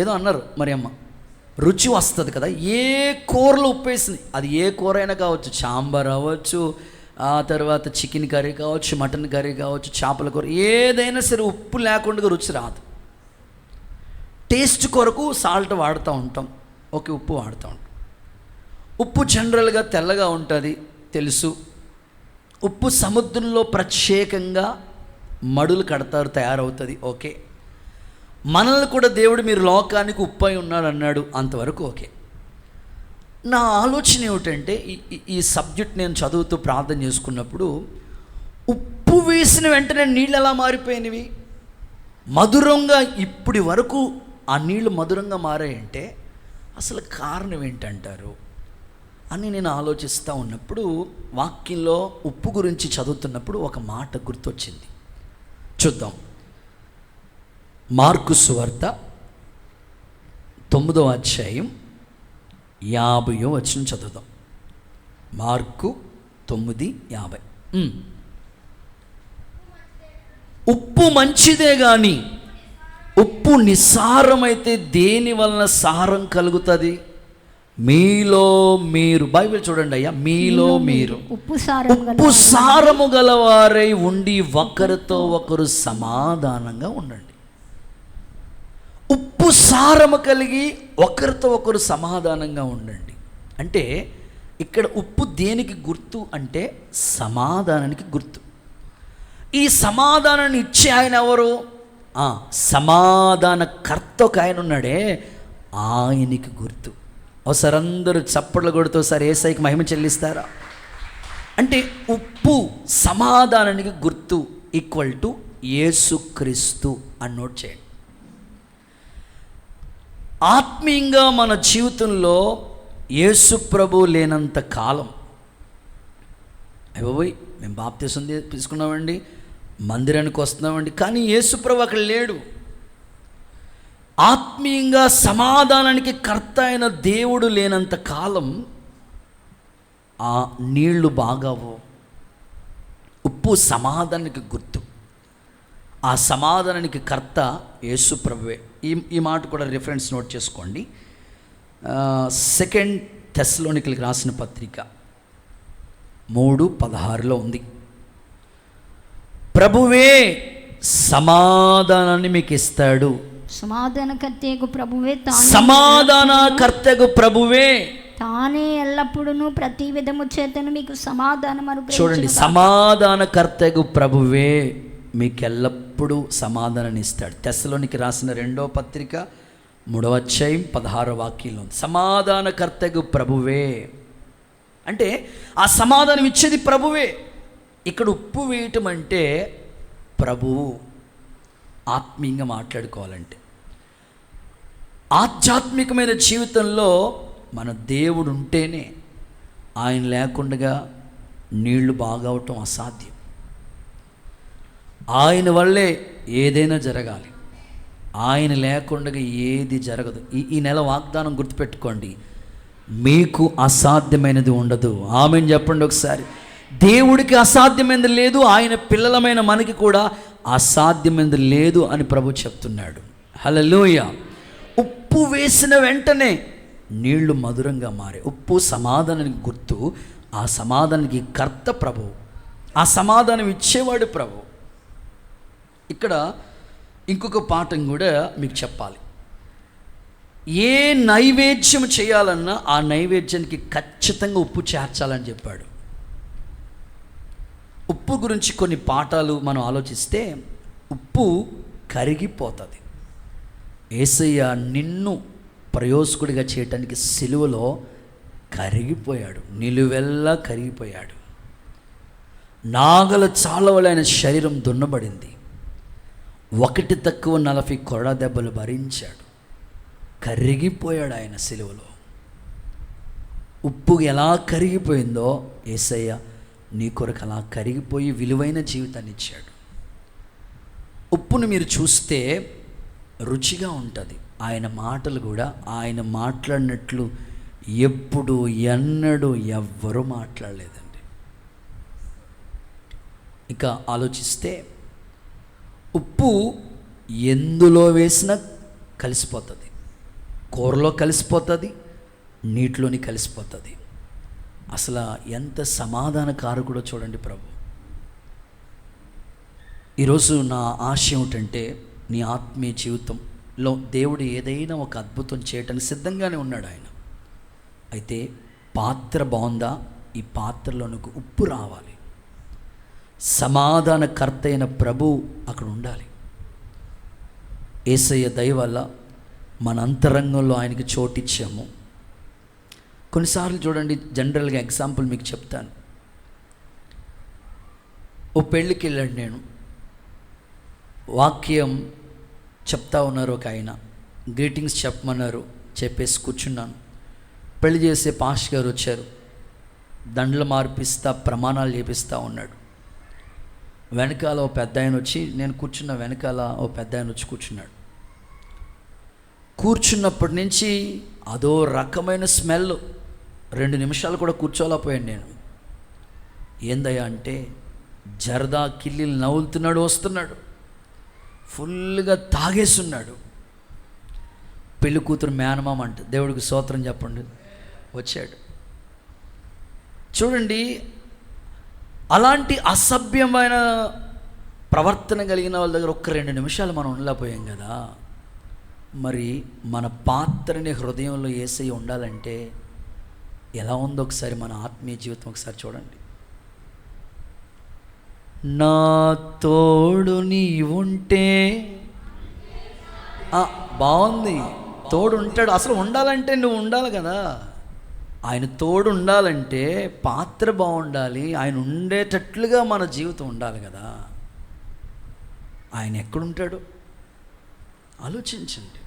ఏదో అన్నారు మరి అమ్మ, రుచి వస్తుంది కదా. ఏ కూరలు ఉప్పేసింది, అది ఏ కూర అయినా కావచ్చు, సాంబార్ అవ్వచ్చు, ఆ తర్వాత చికెన్ కర్రీ కావచ్చు, మటన్ కర్రీ కావచ్చు, చేపల కూర, ఏదైనా సరే ఉప్పు లేకుండా రుచి రాదు. టేస్ట్ కొరకు సాల్ట్ వాడుతూ ఉంటాం, ఓకే, ఉప్పు వాడుతూ ఉంటాం. ఉప్పు జనరల్గా తెల్లగా ఉంటుంది తెలుసు. ఉప్పు సముద్రంలో ప్రత్యేకంగా మడులు కడతారు, తయారవుతుంది, ఓకే. మనల్ని కూడా దేవుడు మీరు లోకానికి ఉప్పు అయి ఉన్నాడు అన్నాడు, అంతవరకు ఓకే. నా ఆలోచన ఏమిటంటే ఈ సబ్జెక్ట్ నేను చదువుతూ ప్రార్థన చేసుకున్నప్పుడు ఉప్పు వేసిన వెంటనే నీళ్ళు ఎలా మారిపోయినవి, మధురంగా ఇప్పటి వరకు ఆ నీళ్లు మధురంగా మారాయంటే అసలు కారణం ఏంటంటారు అని నేను ఆలోచిస్తూ ఉన్నప్పుడు వాక్యంలో ఉప్పు గురించి చదువుతున్నప్పుడు ఒక మాట గుర్తొచ్చింది. చూద్దాం. మార్కు సువార్త 9వ అధ్యాయం 50వ వచనం చదువుదాం. మార్కు 9:50. ఉప్పు మంచిదే కానీ ఉప్పు నిస్సారమైతే దేని వలన సారం కలుగుతుంది? మీలో మీరు, బైబిల్ చూడండి అయ్యా, మీలో మీరు ఉప్పు సారము గలవారై ఉండి ఒకరితో ఒకరు సమాధానంగా ఉండండి. ఉప్పు సారము కలిగి ఒకరితో ఒకరు సమాధానంగా ఉండండి అంటే ఇక్కడ ఉప్పు దేనికి గుర్తు అంటే సమాధానానికి గుర్తు. ఈ సమాధానాన్ని ఇచ్చే ఆయన ఎవరు? సమాధాన కర్త ఒక ఆయన ఉన్నాడే, ఆయనకి గుర్తు. ఒకసారి అందరూ చప్పట్లు కొడుతూ సార్ యేసయ్యకి మహిమ చెల్లిస్తారా? అంటే ఉప్పు సమాధానానికి గుర్తు ఈక్వల్ టు యేసుక్రీస్తు అని నోట్ చేయండి. ఆత్మీయంగా మన జీవితంలో యేసు ప్రభు లేనంత కాలం, అయ్యబోయ్ మేము బాప్తిసం తీసుకున్నామండి, మందిరానికి వస్తున్నామండి, కానీ యేసు ప్రభు అక్కడ లేడు. ఆత్మీయంగా సమాధానానికి కర్త అయిన దేవుడు లేనంత కాలం ఆ నీళ్లు బాగావు. ఉప్పు సమాధానానికి గుర్తు, ఆ సమాధానానికి కర్త యేసు ప్రభువే. ఈ మాట కూడా రిఫరెన్స్ నోట్ చేసుకోండి. 2 తెస్సలోనికీయులకు రాసిన పత్రిక 3:16 ఉంది. ప్రభువే సమాధానాన్ని మీకు ఇస్తాడు. సమాధానకర్తయగు ప్రభువే, సమాధానకర్తయగు ప్రభువే తానే ఎల్లప్పుడూ ప్రతి విధము చేతను మీకు సమాధానం అనుగ్రహించును. చూడండి, సమాధానకర్తయగు ప్రభువే మీకు ఎల్లప్పుడూ సమాధానాన్ని ఇస్తాడు. తెస్సలోనికి రాసిన 2వ పత్రిక 3వ అధ్యాయం 16వ వాక్యంలో ఉంది. సమాధానకర్తయగు ప్రభువే అంటే ఆ సమాధానం ఇచ్చేది ప్రభువే. ఇక్కడ ఉప్పు వేయటం అంటే ప్రభువు. ఆత్మీయంగా మాట్లాడుకోవాలంటే ఆధ్యాత్మికమైన జీవితంలో మన దేవుడు ఉంటేనే, ఆయన లేకుండా నీళ్లు బాగవటం అసాధ్యం. ఆయన వల్లే ఏదైనా జరగాలి, ఆయన లేకుండా ఏది జరగదు. ఈ నెల వాగ్దానం గుర్తుపెట్టుకోండి, మీకు అసాధ్యమైనది ఉండదు. ఆమెను చెప్పండి ఒకసారి. దేవుడికి అసాధ్యమైనది లేదు, ఆయన పిల్లలమైన మనకి కూడా అసాధ్యమైనది లేదు అని ప్రభు చెప్తున్నాడు. హల్లెలూయా. ఉప్పు వేసిన వెంటనే నీళ్లు మధురంగా మారే. ఉప్పు సమాధానానికి గుర్తు, ఆ సమాధానానికి కర్త ప్రభు, ఆ సమాధానం ఇచ్చేవాడు ప్రభు. ఇక్కడ ఇంకొక పాఠం కూడా మీకు చెప్పాలి. ఏ నైవేద్యం చేయాలన్నా ఆ నైవేద్యానికి ఖచ్చితంగా ఉప్పు చేర్చాలని చెప్పాడు. ఉప్పు గురించి కొన్ని పాఠాలు మనం ఆలోచిస్తే, ఉప్పు కరిగిపోతుంది. యేసయ్య నిన్ను ప్రయోజకుడిగా చేయటానికి సిలువలో కరిగిపోయాడు, నిలువెల్లా కరిగిపోయాడు. నాగల చాలవలైన శరీరం దున్నబడింది, 1-40 కొరడా దెబ్బలు భరించాడు, కరిగిపోయాడు ఆయన సిలువలో. ఉప్పు ఎలా కరిగిపోయిందో యేసయ్య నీ కొరకు అలా కరిగిపోయి విలువైన జీవితాన్ని ఇచ్చాడు. ఉప్పును మీరు చూస్తే రుచిగా ఉంటుంది. ఆయన మాటలు కూడా ఆయన మాట్లాడినట్లు ఎప్పుడు ఎన్నడూ ఎవ్వరూ మాట్లాడలేదండి. ఇక ఆలోచిస్తే ఉప్పు ఎందులో వేసినా కలిసిపోతుంది, కూరలో కలిసిపోతుంది, నీటిలోని కలిసిపోతుంది. అసలు ఎంత సమాధానకారకుడో చూడండి ప్రభు. ఈరోజు నా ఆశ ఏమిటంటే, నీ ఆత్మీయ జీవితంలో దేవుడు ఏదైనా ఒక అద్భుతం చేయటానికి సిద్ధంగానే ఉన్నాడు ఆయన. అయితే పాత్ర బాగుందా? ఈ పాత్రలోనికి ఉప్పు రావాలి. సమాధానకర్త అయిన ప్రభు అక్కడ ఉండాలి. యేసయ్య దయ వల్ల మన అంతరంగంలో ఆయనకి చోటిచ్చాము. కొన్నిసార్లు చూడండి, జనరల్గా ఎగ్జాంపుల్ మీకు చెప్తాను. ఓ పెళ్ళికి వెళ్ళాడు నేను, వాక్యం చెప్తా ఉన్నారు, ఒక ఆయన గ్రీటింగ్స్ చెప్పమన్నారు, చెప్పేసి కూర్చున్నాను. పెళ్లి చేసే పాష్ గారు వచ్చారు, దండలు మార్పిస్తా ప్రమాణాలు చేపిస్తూ ఉన్నాడు. వెనకాల ఓ పెద్ద ఆయన వచ్చి, నేను కూర్చున్న వెనకాల ఓ పెద్ద ఆయన వచ్చి కూర్చున్నాడు. కూర్చున్నప్పటి నుంచి అదో రకమైన స్మెల్. 2 నిమిషాలు కూడా కూర్చోలేకపోయాను నేను. ఏందయ్యా అంటే, జరదా కిల్లీలు నవ్వులుతున్నాడు, వస్తున్నాడు, ఫుల్గా తాగేస్తున్నాడు. పెళ్లి కూతురు మేనమామ అంట, దేవుడికి స్తోత్రం చెప్పండి, వచ్చాడు. చూడండి, అలాంటి అసభ్యమైన ప్రవర్తన కలిగిన వాళ్ళ దగ్గర 1-2 నిమిషాలు మనం ఉండలేకపోయాం కదా. మరి మన పాత్రని హృదయంలో యేసయ్య ఉండాలంటే ఎలా ఉందో ఒకసారి మన ఆత్మీయ జీవితం ఒకసారి చూడండి. నా తోడు నీ ఉంటే, బాగుంది, తోడు ఉంటాడు. అసలు ఉండాలంటే నువ్వు ఉండాలి కదా. ఆయన తోడు ఉండాలంటే పాత్ర బాగుండాలి, ఆయన ఉండేటట్లుగా మన జీవితం ఉండాలి కదా. ఆయన ఎక్కడుంటాడు ఆలోచించండి.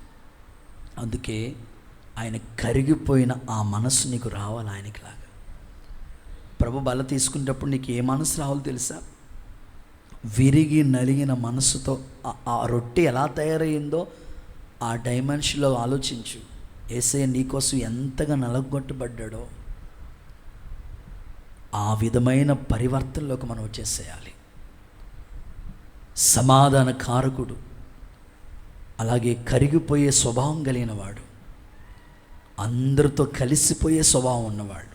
అందుకే ఆయన కరిగిపోయిన ఆ మనసు నీకు రావాలి ఆయనకిలాగా. ప్రభు బల తీసుకునేటప్పుడు నీకు ఏ మనసు రావాలో తెలుసా? విరిగి నలిగిన మనసుతో. ఆ రొట్టె ఎలా తయారయ్యిందో ఆ డైమెన్షన్లో ఆలోచించు. యేసయ్య నీకోసం ఎంతగా నలగొట్టబడ్డాడో ఆ విధమైన పరివర్తనలోకి మనం వచ్చేసేయాలి. సమాధాన కారకుడు, అలాగే కరిగిపోయే స్వభావం కలిగిన వాడు, అందరితో కలిసిపోయే స్వభావం ఉన్నవాడు.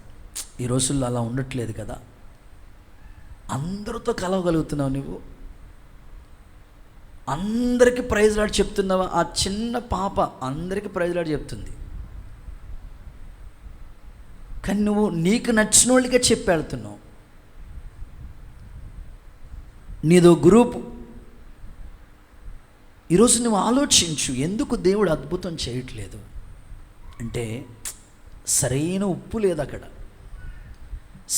ఈ రోజుల్లో అలా ఉండట్లేదు కదా. అందరితో కలవగలుగుతున్నావు నువ్వు, అందరికీ ప్రైజ్ లాడ్ చెప్తున్నావా? ఆ చిన్న పాప అందరికీ ప్రైజ్ లాడ్ చెప్తుంది, కానీ నువ్వు నీకు నచ్చిన వాళ్ళకే చెప్పి వెళ్తున్నావు. నీదో గ్రూపు. ఈరోజు నువ్వు ఆలోచించు, ఎందుకు దేవుడు అద్భుతం చేయట్లేదు అంటే సరైన ఉప్పు లేదు అక్కడ,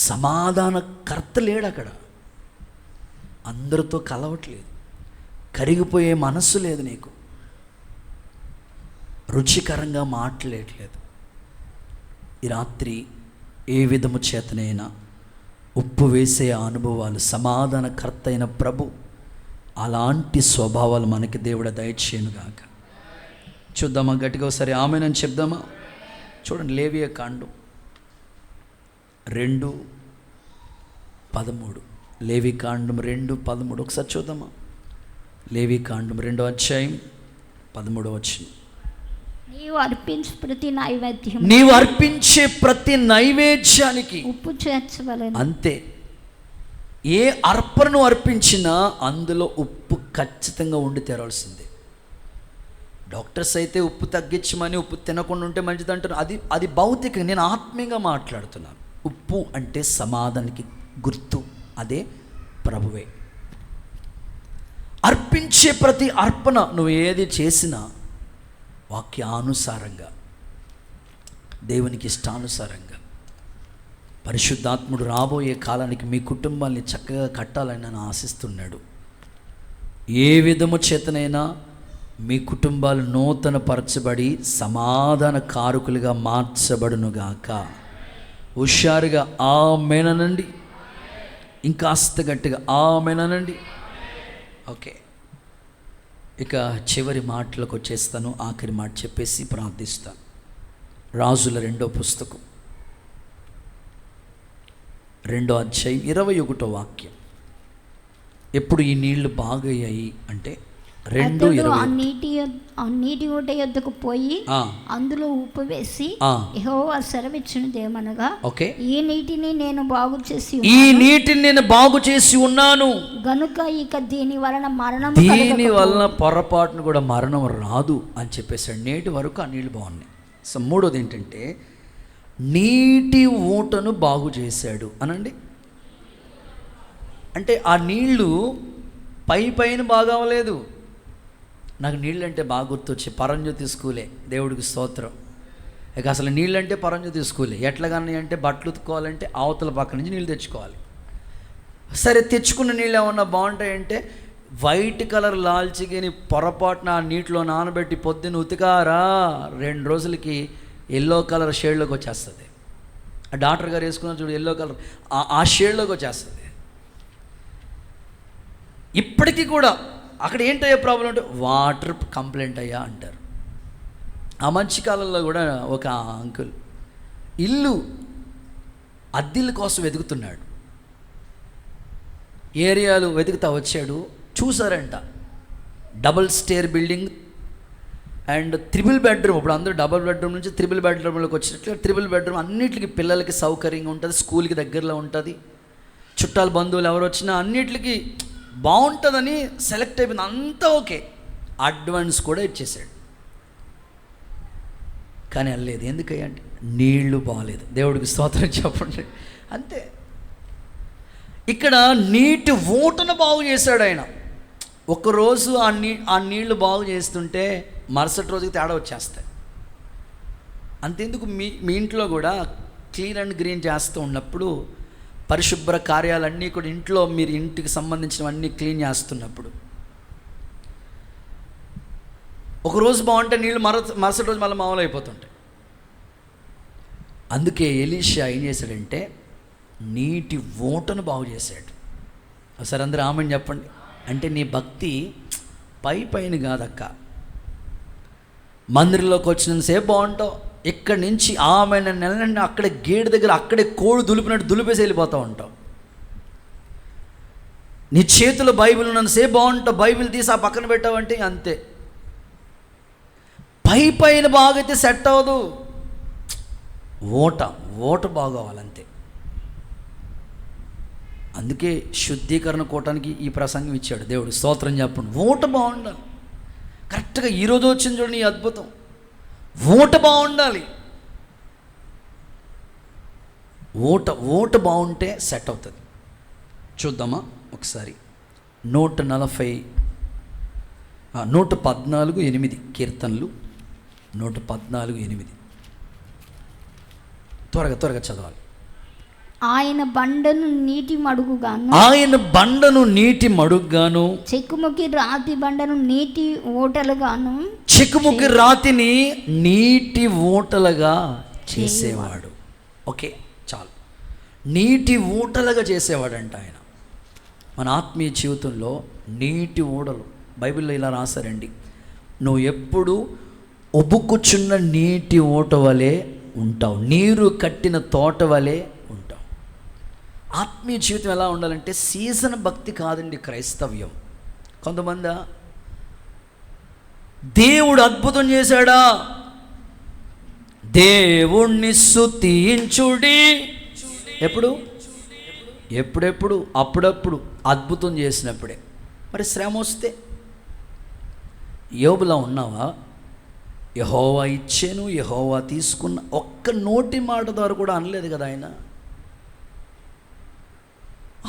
సమాధానకర్త లేడు అక్కడ, అందరితో కలవట్లేదు, కరిగిపోయే మనస్సు లేదు నీకు, రుచికరంగా మాట్లాడలేదు. ఈ రాత్రి ఏ విధము చేతనైనా ఉప్పు వేసే అనుభవాలు, సమాధానకర్త అయిన ప్రభు అలాంటి స్వభావాలు మనకి దేవుడు దయచేయునుగాక. చూద్దామా గట్టిగా ఒకసారి ఆమేనని చెప్దామా? చూడండి, లేవియ కాండం 2:13, లేవి కాండం 2:13 ఒకసారి చూద్దామా? లేవి కాండం 2వ అధ్యాయం 13వ వచనం. నీవు అర్పించే ప్రతి నైవేద్యానికి ఉప్పు చేర్చవలెను. అంతే, ఏ అర్పణను అర్పించినా అందులో ఉప్పు ఖచ్చితంగా ఉండి తీరాల్సిందే. డాక్టర్స్ అయితే ఉప్పు తగ్గించమని, ఉప్పు తినకుండా ఉంటే మంచిది అంటారు. అది భౌతికంగా, నేను ఆత్మీయంగా మాట్లాడుతున్నాను. ఉప్పు అంటే సమాధానానికి గుర్తు, అదే ప్రభువే. అర్పించే ప్రతి అర్పణ నువ్వు ఏది చేసినా వాక్యానుసారంగా, దేవునికి ఇష్టానుసారంగా, పరిశుద్ధాత్ముడు రాబోయే కాలానికి మీ కుటుంబాన్ని చక్కగా కట్టాలని నేను ఆశిస్తున్నాడు. ఏ విధము చేతనైనా మీ కుటుంబాలు నూతన పరచబడి సమాధాన కారకులుగా మార్చబడునుగాక. హుషారుగా ఆమేనండి, ఇంకాస్త గట్టిగా ఆమేనండి. ఓకే, ఇక చివరి మాటలకు వచ్చేస్తాను. ఆఖరి మాట చెప్పేసి ప్రార్థిస్తాను. రాజుల 2వ పుస్తకం 2వ అధ్యాయం 21వ వాక్యం. ఎప్పుడు ఈ నీళ్లు బాగయ్యాయి అంటే 2:20. ఆ నీటి ఊట యొద్దకు పోయి అందులో ఉప్పు వేసి యెహోవా సెలవిచ్చినదేమనగా, ఓకే, ఈ నీటిని నేను బాగు చేసి ఉన్నాను గనుక ఇక దీని వలన పొరపాటును కూడా మరణం రాదు అని చెప్పేసాడు. నేటి వరకు ఆ నీళ్లు బాగున్నాయి. సో మూడోది ఏంటంటే నీటి ఊటను బాగు చేశాడు అనండి. అంటే ఆ నీళ్లు పైన బాగా అవ్వలేదు. నాకు నీళ్ళు అంటే బాగా గుర్తొచ్చి పరంజ్యోతి స్కూలే, దేవుడికి స్తోత్రం. ఇక అసలు నీళ్ళంటే పరంజ్యోతి స్కూలే. ఎట్లాగానే అంటే బట్టలు ఉతుక్కోవాలంటే అవతల పక్క నుంచి నీళ్ళు తెచ్చుకోవాలి. సరే, తెచ్చుకున్న నీళ్ళు ఏమన్నా బాగుంటాయంటే వైట్ కలర్ లాల్చిగిని పొరపాటున ఆ నీటిలో నానబెట్టి పొద్దున్న ఉతికారా 2 రోజులకి ఎల్లో కలర్ షేడ్లోకి వచ్చేస్తుంది. ఆ డాక్టర్ గారు వేసుకున్న చూడు ఎల్లో కలర్, ఆ షేడ్లోకి వచ్చేస్తుంది. ఇప్పటికీ కూడా అక్కడ ఏంటయ్యా ప్రాబ్లం అంటే వాటర్ కంప్లైంట్ అయ్యా అంటారు. ఆ మధ్యకాలంలో కూడా ఒక అంకుల్ ఇల్లు అద్దెల కోసం వెతుకుతున్నాడు. ఏరియాలు వెతుకుతా వచ్చాడు, చూసారంట double stair building and 3 bedroom. ఇప్పుడు అందరూ డబుల్ బెడ్రూమ్ నుంచి 3 బెడ్రూమ్లోకి వచ్చినట్లు 3 బెడ్రూమ్ అన్నిటికీ పిల్లలకి సౌకర్యంగా ఉంటుంది, స్కూల్కి దగ్గరలో ఉంటుంది, చుట్టాలు బంధువులు ఎవరు వచ్చినా అన్నిటికీ బాగుంటుందని సెలెక్ట్ అయిపోయింది. అంతా ఓకే, అడ్వాన్స్ కూడా ఇచ్చేసాడు. కానీ వెళ్ళలేదు. ఎందుకయ్యా అంటే నీళ్లు బాగాలేదు. దేవుడికి స్తోత్రం చెప్పండి. అంతే. ఇక్కడ నీటి ఊటను బాగు చేశాడు ఆయన. ఒకరోజు ఆ నీళ్లు బాగు చేస్తుంటే మరుసటి రోజుకి తేడా వచ్చేస్తాయి. అంతెందుకు, మీ ఇంట్లో కూడా క్లీన్ అండ్ గ్రీన్ చేస్తూ ఉన్నప్పుడు, పరిశుభ్ర కార్యాలన్నీ కూడా ఇంట్లో మీరు ఇంటికి సంబంధించినవన్నీ క్లీన్ చేస్తున్నప్పుడు ఒకరోజు బాగుంటే నీళ్ళు మరుసటి రోజు మళ్ళీ మామూలు అయిపోతుంటాయి. అందుకే ఎలీషా ఏం చేశాడంటే నీటి ఊటను బాగు చేశాడు. ఒకసారి అందరూ ఆమెను చెప్పండి. అంటే నీ భక్తి పైన కాదక్క. మందిరంలోకి వచ్చినంతసేపు బాగుంటావు, ఇక్కడి నుంచి ఆమెను నెలనండి అక్కడే గేటు దగ్గర అక్కడే కోడు దులిపినట్టు దులిపేసి వెళ్ళిపోతూ ఉంటావు. నీ చేతిలో బైబిల్ ఉన్నంతసేపు బాగుంటావు, బైబిల్ తీసి ఆ పక్కన పెట్టావంటే అంతే. పైన బాగైతే సెట్ అవ్వదు. ఓట బాగోవాలంతే. అందుకే శుద్ధీకరణ కోటానికి ఈ ప్రసంగం ఇచ్చాడు దేవుడు. స్తోత్రం చెప్పండి. ఓట బాగుండాలి. కరెక్ట్గా ఈరోజు వచ్చింది చూడండి ఈ అద్భుతం. ఓట బాగుండాలి. ఓట బాగుంటే సెట్ అవుతుంది. చూద్దామా ఒకసారి. 114:8 కీర్తనలు 114:8 త్వరగా చదవాలి. ఆయన బండను నీటి మడుగుగాను చెక్కుముకి రాతి బండను చెక్కుముకి రాతిని నీటి ఊటలుగా చేసేవాడు. ఓకే, చాలు. నీటి ఊటలుగా చేసేవాడంట ఆయన. మన ఆత్మీయ జీవితంలో నీటి ఊడలు బైబిల్లో ఇలా రాశారండి. నువ్వు ఎప్పుడు ఉబుకుచున్న నీటి ఊట వలె ఉంటావు, నీరు కట్టిన తోట వలె ఉంటావు. ఆత్మీయ జీవితం ఎలా ఉండాలంటే సీజన్ భక్తి కాదండి క్రైస్తవ్యం. కొంతమంది దేవుడు అద్భుతం చేశాడా, దేవుణ్ణి స్తుతించుడి. ఎప్పుడెప్పుడు అప్పుడప్పుడు అద్భుతం చేసినప్పుడే. మరి శ్రమ వస్తే యోబులా ఉన్నావా? యెహోవా ఇచ్చాను, యెహోవా తీసుకున్న, ఒక్క నోటి మాట ద్వారా కూడా అనలేదు కదా ఆయన.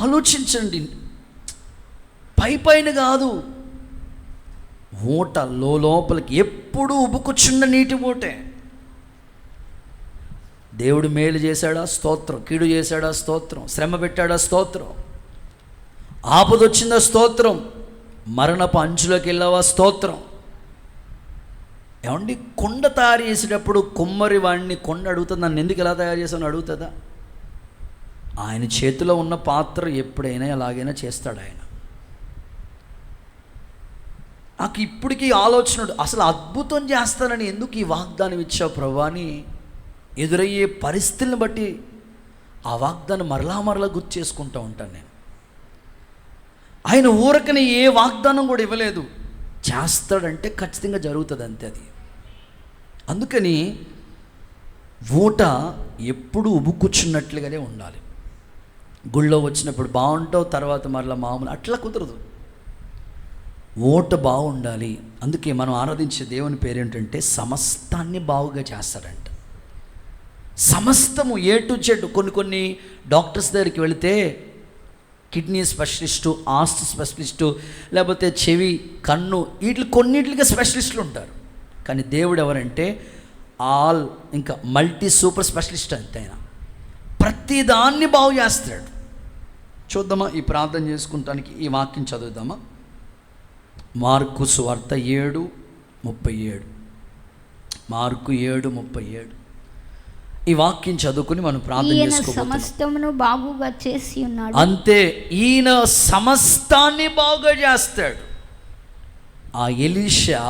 ఆలోచించండి, పైన కాదు, ఊట లోపలికి ఎప్పుడూ ఉబుకుచున్న నీటి ఊటే. దేవుడు మేలు చేశాడా స్తోత్రం, కీడు చేశాడా స్తోత్రం, శ్రమ పెట్టాడా స్తోత్రం, ఆపదొచ్చిందా స్తోత్రం, మరణపు అంచులోకి వెళ్ళావా స్తోత్రం. ఏమండి, కొండ తయారు చేసేటప్పుడు కుమ్మరి వాడిని కొండ అడుగుతుంది, నన్ను ఎందుకు ఎలా తయారు చేశాను అడుగుతుందా? ఆయన చేతిలో ఉన్న పాత్ర ఎప్పుడైనా ఎలాగైనా చేస్తాడు ఆయన. నాకు ఇప్పటికీ ఆలోచన, అసలు అద్భుతం చేస్తానని ఎందుకు ఈ వాగ్దానం ఇచ్చావు ప్రభువా అని ఎదురయ్యే పరిస్థితులను బట్టి ఆ వాగ్దానం మరలా గుర్తు చేసుకుంటూ ఉంటాను నేను. ఆయన ఊరకని ఏ వాగ్దానం కూడా ఇవ్వలేదు, చేస్తాడంటే ఖచ్చితంగా జరుగుతుంది అంతే అది. అందుకని ఊట ఎప్పుడు ఉబుకుచున్నట్లుగానే ఉండాలి. గుళ్ళో వచ్చినప్పుడు బాగుంటావు, తర్వాత మరలా మామూలు, అట్లా కుదరదు. ఊట బాగుండాలి. అందుకే మనం ఆరాధించే దేవుని పేరేంటంటే సమస్తాన్ని బాగుగా చేస్తాడంట. సమస్తము ఏ టు జెడ్. కొన్ని డాక్టర్స్ దగ్గరికి వెళితే కిడ్నీ స్పెషలిస్టు, ఆస్ట్ స్పెషలిస్టు, లేకపోతే చెవి, కన్ను, కొన్నిటికి స్పెషలిస్టులు ఉంటారు. కానీ దేవుడు ఎవరంటే ఆల్, ఇంకా మల్టీ సూపర్ స్పెషలిస్ట్ అంతే. ఆయన ప్రతిదాన్ని బాగు చేస్తాడు. చూద్దామా, ఈ ప్రార్థన చేసుకుంటానికి ఈ వాక్యం చదువుదామా? మార్కు సువార్త 7:37. మార్కు 7:37. ఈ వాక్యం చదువుకుని మనం ప్రార్థన చేసుకోబోతున్నాం. సమస్తమును బాగుగా చేసి ఉన్నాడు. అంతే, ఈయన సమస్తాన్ని బాగుగా చేస్తాడు. ఆ ఎలీషా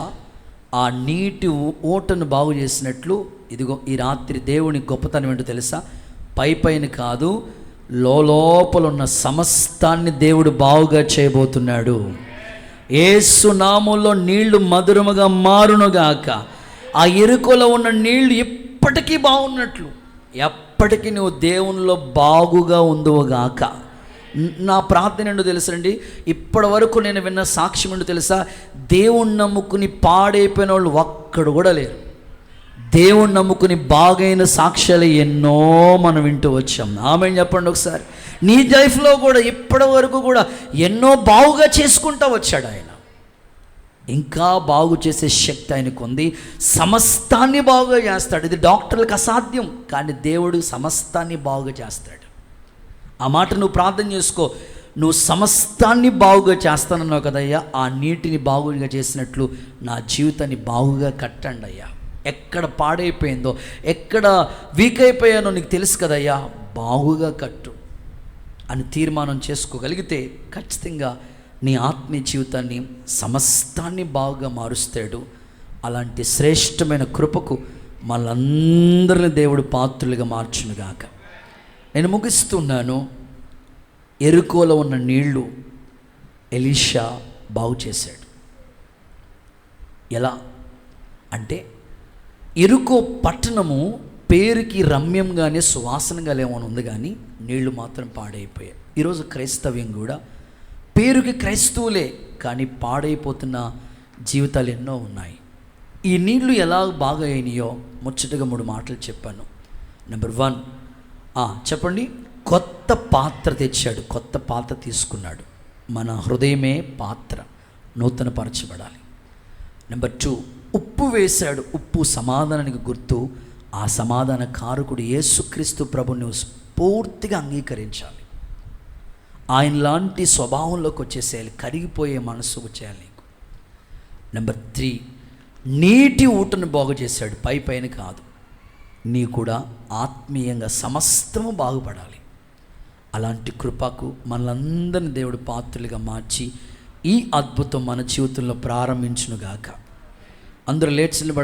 ఆ నీటి ఊటను బాగు చేసినట్లు, ఇదిగో ఈ రాత్రి దేవుని గొప్పతనం ఏంటో తెలుసా? పైన కాదు, లోపల ఉన్న సమస్తాన్ని దేవుడు బాగుగా చేయబోతున్నాడు. యేసు నామములో నీళ్లు మధురముగా మారునుగాక. ఆ ఎరుకలో ఉన్న నీళ్లు ఎప్పటికీ బాగున్నట్లు, ఎప్పటికీ నువ్వు దేవునిలో బాగుగా ఉందువుగాక. నా ప్రార్థన ఏంటో తెలుసండి, ఇప్పటి వరకు నేను విన్న సాక్ష్యం ఏంటో తెలుసా? దేవుణ్ణి నమ్ముకుని పాడైపోయిన వాళ్ళు ఒక్కడు కూడా లేరు. దేవుణ్ణి నమ్ముకుని బాగైన సాక్ష్యాలు ఎన్నో మనం వింటూ వచ్చాం. ఆమెను చెప్పండి ఒకసారి. నీ లైఫ్లో కూడా ఇప్పటి వరకు కూడా ఎన్నో బాగుగా చేసుకుంటూ వచ్చాడు ఆయన. ఇంకా బాగు చేసే శక్తి ఆయనకు ఉంది. సమస్తాన్ని బాగుగా చేస్తాడు. ఇది డాక్టర్లకు అసాధ్యం, కానీ దేవుడు సమస్తాన్ని బాగుగా చేస్తాడు. ఆ మాట నువ్వు ప్రార్థన చేసుకో. నువ్వు సమస్తాన్ని బాగుగా చేస్తానన్నావు కదయ్యా, ఆ నీటిని బాగుగా చేసినట్లు నా జీవితాన్ని బాగుగా కట్టండి అయ్యా. ఎక్కడ పాడైపోయిందో, ఎక్కడ వీక్ అయిపోయానో నీకు తెలుసు కదయ్యా, బాగుగా కట్టు అని తీర్మానం చేసుకోగలిగితే ఖచ్చితంగా నీ ఆత్మీయ జీవితాన్ని, సమస్తాన్ని బాగుగా మారుస్తాడు. అలాంటి శ్రేష్టమైన కృపకు మనందరిని దేవుడు పాత్రులుగా మార్చునుగాక. నేను ముగిస్తున్నాను. ఎరుకోలో ఉన్న నీళ్లు ఎలీషా బాగు చేశాడు. ఎలా అంటే, ఎరుకో పట్టణము పేరుకి రమ్యంగానే సువాసనగా లేవని ఉంది, కానీ నీళ్లు మాత్రం పాడైపోయాయి. ఈరోజు క్రైస్తవ్యం కూడా పేరుకి క్రైస్తవులే, కానీ పాడైపోతున్న జీవితాలు ఎన్నో ఉన్నాయి. ఈ నీళ్లు ఎలా బాగా అయినాయో ముచ్చటగా 3 మాటలు చెప్పాను. నెంబర్ 1, చెప్పండి, కొత్త పాత్ర తెచ్చాడు. కొత్త పాత్ర తీసుకున్నాడు. మన హృదయమే పాత్ర, నూతనపరచబడాలి. నెంబర్ 2, ఉప్పు వేశాడు. ఉప్పు సమాధానానికి గుర్తు. ఆ సమాధాన కారకుడు యేసుక్రీస్తు ప్రభుని నువ్వు పూర్తిగా అంగీకరించాలి. ఆయన లాంటి స్వభావంలోకి వచ్చేసేయాలి. కరిగిపోయే మనసు వచ్చేయాలి నీకు. నెంబర్ 3, నీటి ఊటను బాగు చేశాడు. పైన కాదు, నీ కూడా ఆత్మీయంగా సమస్తము బాగుపడాలి. అలాంటి కృపకు మనలందరినీ దేవుడు పాత్రలుగా మార్చి ఈ అద్భుతం మన జీవితంలో ప్రారంభించునుగాక. అందరూ లేచి నిలబడి